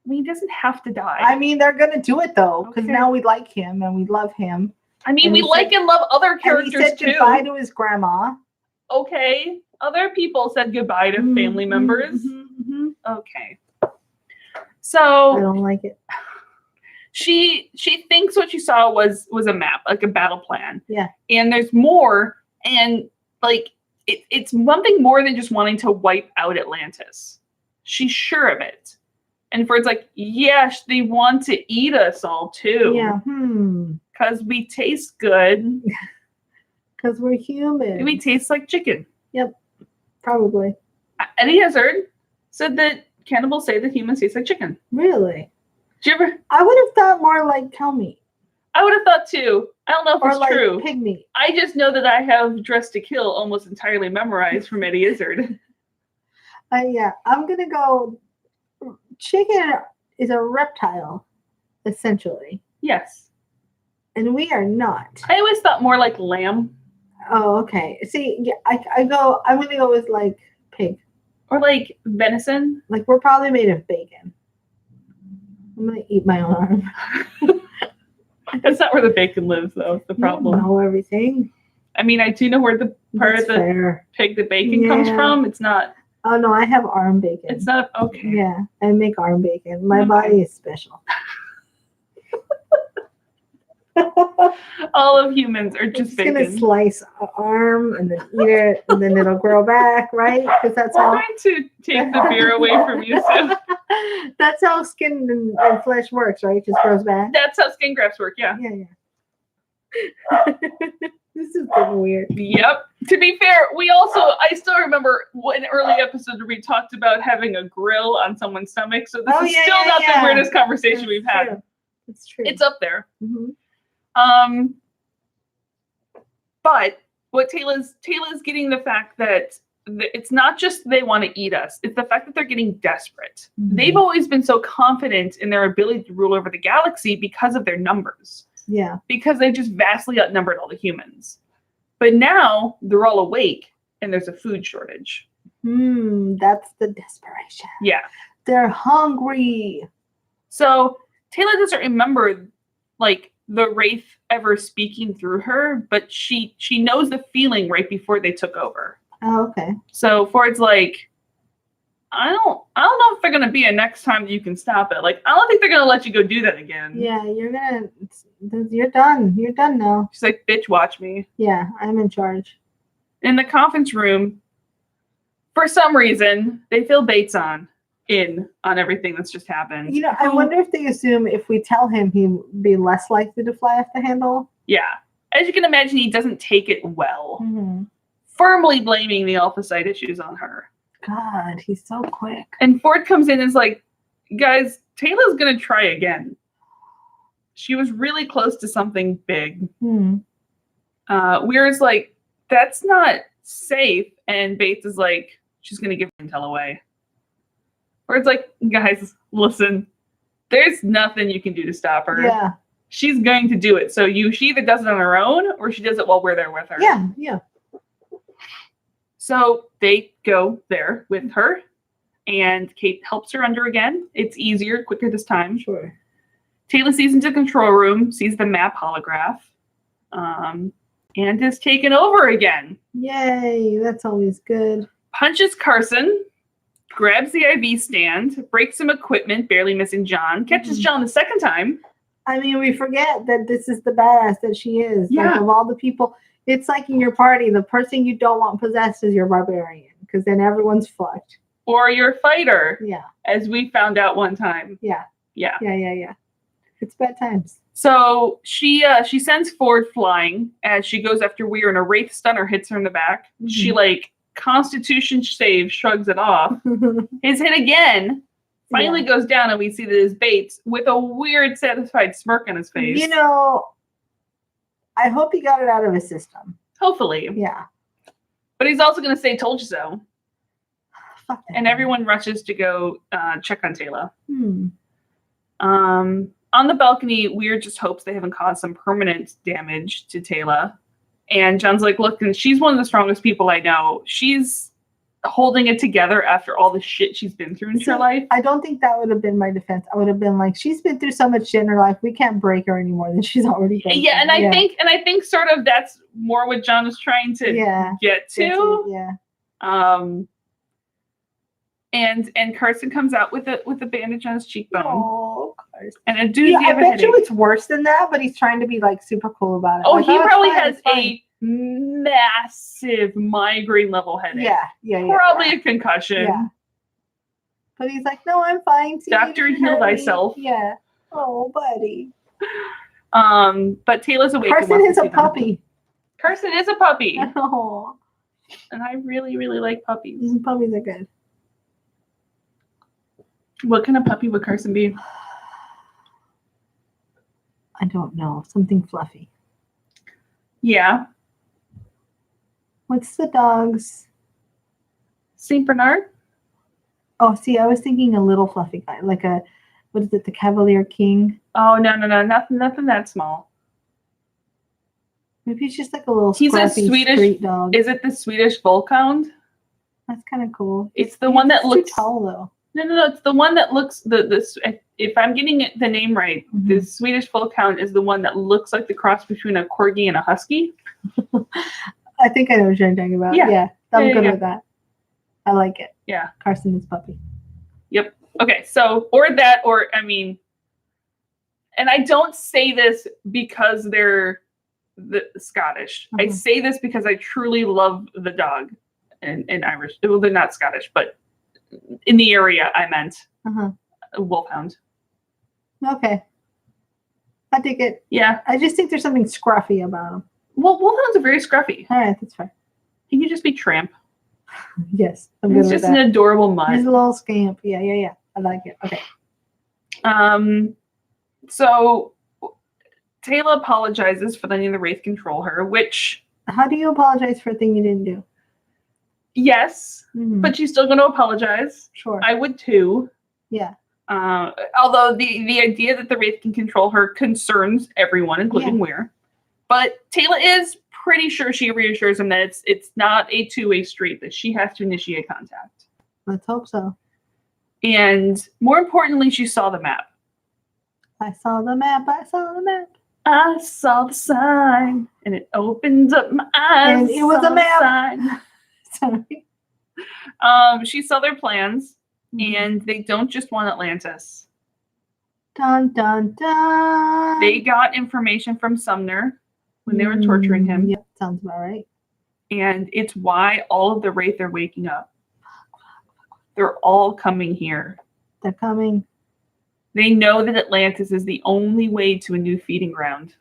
S1: I mean, he doesn't have to die.
S2: I mean, they're gonna do it though, because now we like him and we love him.
S1: I mean, we like and love other characters too.
S2: He said goodbye to his grandma.
S1: Okay. Other people said goodbye to family members. Okay. So
S2: I don't like it.
S1: She thinks what she saw was a map, like a battle plan.
S2: Yeah. And
S1: there's more, and like it's something more than just wanting to wipe out Atlantis. She's sure of it. And Ford's like, yes, they want to eat us all too.
S2: Yeah.
S1: Because we taste good.
S2: Because we're human.
S1: We taste like chicken.
S2: Yep. Probably.
S1: Eddie Hazard said that cannibals say that humans taste like chicken.
S2: Really?
S1: Did you ever?
S2: I would have thought more like cow meat.
S1: I would have thought too. I don't know if it's true.
S2: Pig meat.
S1: I just know that I have Dressed to Kill almost entirely memorized from Eddie Izzard.
S2: Yeah, I'm going to go. Chicken is a reptile, essentially.
S1: Yes.
S2: And we are not.
S1: I always thought more like lamb.
S2: Oh, okay. See, yeah, I'm going to go with like pig.
S1: Or like venison.
S2: Like we're probably made of bacon. I'm going to eat my own arm.
S1: That's not where the bacon lives, though. It's the problem.
S2: You know everything.
S1: I mean, I do know where the part of the pig the bacon comes from. It's not.
S2: Oh no, I have arm bacon.
S1: It's not okay.
S2: Yeah, I make arm bacon. My body is special.
S1: All of humans are just bacon.
S2: Gonna slice an arm and then eat it, and then it'll grow back, right? Because that's
S1: We're trying to take the beer away from you, Sue.
S2: That's how skin and flesh works, right? It just grows back.
S1: That's how skin grafts work. Yeah.
S2: Yeah. This is getting weird.
S1: Yep. To be fair, I still remember an early episode where we talked about having a grill on someone's stomach. So this is still not the weirdest conversation we've had.
S2: It's true.
S1: It's up there.
S2: Mm-hmm.
S1: But what Teyla's getting the fact that it's not just they want to eat us. It's the fact that they're getting desperate. Mm-hmm. They've always been so confident in their ability to rule over the galaxy because of their numbers.
S2: Yeah.
S1: Because they just vastly outnumbered all the humans. But now they're all awake and there's a food shortage.
S2: That's the desperation.
S1: Yeah.
S2: They're hungry.
S1: So Teyla doesn't remember like the Wraith ever speaking through her, but she knows the feeling right before they took over.
S2: Oh, okay.
S1: So Ford's like, I don't know if they're gonna be a next time that you can stop it. Like, I don't think they're gonna let you go do that again.
S2: Yeah, you're done. You're done now.
S1: She's like, bitch, watch me.
S2: Yeah, I'm in charge.
S1: In the conference room, for some reason, they fill Bates on everything that's just happened.
S2: You know, I wonder if they assume if we tell him he'd be less likely to fly off the handle.
S1: Yeah. As you can imagine, he doesn't take it well.
S2: Mm-hmm.
S1: Firmly blaming the alpha site issues on her.
S2: God, he's so quick. And
S1: Ford comes in and is like, guys, Teyla's going to try again. She was really close to something big. Weir's like, that's not safe. And Bates is like, she's going to give intel away. Ford's like, guys, listen, there's nothing you can do to stop her.
S2: Yeah.
S1: She's going to do it. So she either does it on her own or she does it while we're there with her.
S2: Yeah, yeah.
S1: So they go there with her, and Kate helps her under again. It's easier, quicker this time.
S2: Sure.
S1: Teyla sees into the control room, sees the map holograph, and is taken over again.
S2: Yay, that's always good.
S1: Punches Carson, grabs the IV stand, breaks some equipment, barely missing John, catches John the second time.
S2: I mean, we forget that this is the badass that she is.
S1: Yeah.
S2: Like, of all the people, it's like in your party, the person you don't want possessed is your barbarian, because then everyone's fucked.
S1: Or your fighter.
S2: Yeah.
S1: As we found out one time.
S2: Yeah.
S1: Yeah.
S2: Yeah. It's bad times.
S1: So she sends Ford flying as she goes after Weir, and a Wraith stunner hits her in the back. Mm-hmm. She Constitution save, shrugs it off. Is hit again. Finally goes down, and we see that it's Bates with a weird, satisfied smirk on his face.
S2: You know, I hope he got it out of his system.
S1: Hopefully.
S2: Yeah.
S1: But he's also going to say, told you so.
S2: Fuck that.
S1: And everyone rushes to go check on Teyla. On the balcony, Weir just hopes they haven't caused some permanent damage to Teyla. And John's like, look, she's one of the strongest people I know. She's holding it together after all the shit she's been through in her life.
S2: I don't think that would have been my defense. I would have been like, she's been through so much shit in her life. We can't break her any more than she's already been.
S1: Yeah, and I think sort of that's more what John was trying to get to.
S2: Yeah.
S1: And Carson comes out with a bandage on his cheekbone.
S2: Oh, Carson.
S1: And a doozy of a headache.
S2: I bet you it's worse than that, but he's trying to be super cool about it.
S1: Oh, he probably has a massive migraine level headache.
S2: Yeah.
S1: Probably a concussion.
S2: Yeah. But he's like, no, I'm fine.
S1: Doctor, heal thyself.
S2: Yeah. Oh, buddy.
S1: But Teyla's awake.
S2: Carson is a puppy.
S1: Carson is a puppy.
S2: Oh.
S1: And I really, really like puppies.
S2: Puppies are good.
S1: What kind of puppy would Carson be?
S2: I don't know. Something fluffy.
S1: Yeah.
S2: What's the dog's?
S1: Saint Bernard?
S2: Oh, see, I was thinking a little fluffy guy. Like what is it, the Cavalier King?
S1: Oh, no. Nothing that small.
S2: Maybe it's just like a little
S1: He's a Swedish
S2: street dog.
S1: Is it the Swedish Volkhound?
S2: That's kind of cool.
S1: It's the one that looks
S2: too tall, though.
S1: No. It's the one that looks if I'm getting the name right, the Swedish full count is the one that looks like the cross between a corgi and a husky.
S2: I think I know what you're talking about. Yeah. I'm good with that. I like it.
S1: Yeah.
S2: Carson is puppy.
S1: Yep. Okay. So, and I don't say this because they're Scottish. I say this because I truly love the dog and Irish. Well, they're not Scottish, but in the area I meant a wolfhound.
S2: Okay. I dig it.
S1: Yeah.
S2: I just think there's something scruffy about them.
S1: Well, wolfhounds are very scruffy.
S2: All right, that's fine.
S1: He can just be Tramp.
S2: Yes.
S1: He's just an adorable mutt.
S2: He's a little scamp. Yeah. I like it. Okay.
S1: So Teyla apologizes for letting the wraith control her, which...
S2: How do you apologize for a thing you didn't do?
S1: Yes, but she's still going to apologize.
S2: Sure.
S1: I would too.
S2: Yeah.
S1: Although the idea that the wraith can control her concerns everyone, including Weir. But Teyla is pretty sure she reassures him that it's not a two-way street, that she has to initiate contact.
S2: Let's hope so.
S1: And more importantly, she saw the map.
S2: I saw the map.
S1: I saw the sign, and it opened up my eyes.
S2: And it was a map. Sorry.
S1: She saw their plans, and they don't just want Atlantis.
S2: Dun, dun, dun.
S1: They got information from Sumner when they were torturing him.
S2: Yep, sounds about right.
S1: And it's why all of the wraith are waking up. They're all coming here.
S2: They're coming.
S1: They know that Atlantis is the only way to a new feeding ground.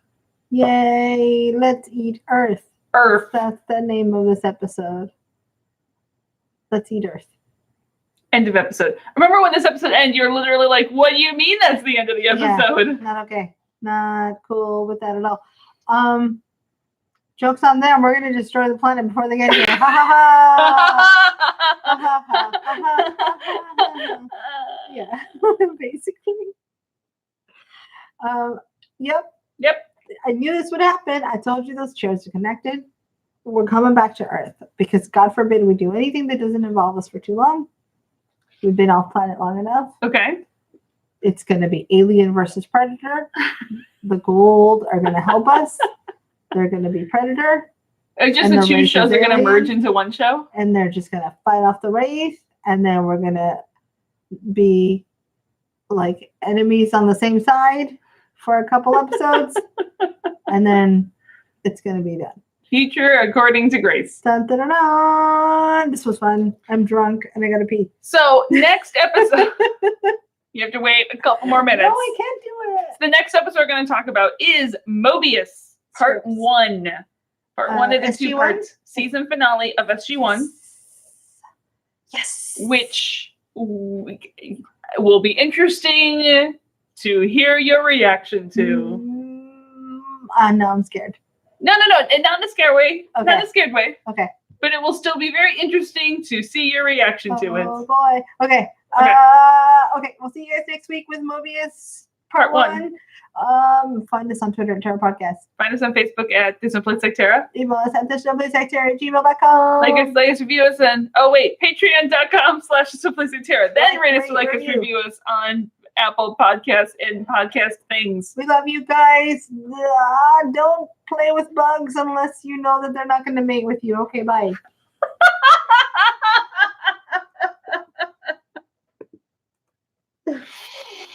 S2: Yay! Let's eat Earth.
S1: Earth.
S2: That's the name of this episode. Let's eat Earth.
S1: End of episode. Remember when this episode ended, you're literally like, what do you mean that's the end of the episode?
S2: Yeah, not okay. Not cool with that at all. Joke's on them. We're going to destroy the planet before they get here. Ha ha ha. Yeah, basically. Yep. I knew this would happen. I told you those chairs are connected. We're coming back to Earth because God forbid we do anything that doesn't involve us for too long. We've been off planet long enough.
S1: Okay.
S2: It's going to be Alien versus Predator. The Gold are going to help us. They're going to be Predator.
S1: Just the two shows are going to merge into one show?
S2: And they're just going to fight off the Wraith. And then we're going to be like enemies on the same side for a couple episodes. And then it's going to be done.
S1: Future according to Grace.
S2: Dun, dun, dun, dun. This was fun. I'm drunk and I got to pee.
S1: So next episode... You have to wait a couple more minutes.
S2: No, I can't do it.
S1: So the next episode we're going to talk about is Mobius, Part 1. Part 1 of the
S2: SG1?
S1: two-part season finale of SG1.
S2: Yes.
S1: Which will be interesting to hear your reaction to.
S2: No, I'm scared.
S1: No. Not in a scare way.
S2: Okay.
S1: Not in a scared way.
S2: Okay.
S1: But it will still be very interesting to see your reaction to it.
S2: Oh, boy. Okay. Okay. We'll see you guys next week with Mobius
S1: Part 1.
S2: Find us on Twitter at Terra Podcast.
S1: Find us on Facebook at theresnoplaceliketerra.
S2: Email us at theresnoplaceliketerra@gmail.com.
S1: Like us, review us, and patreon.com/theresnoplaceliketerra. Then rate us, like us, review us on Apple Podcasts and podcast things.
S2: We love you guys. Don't play with bugs unless you know that they're not going to mate with you. Okay, bye.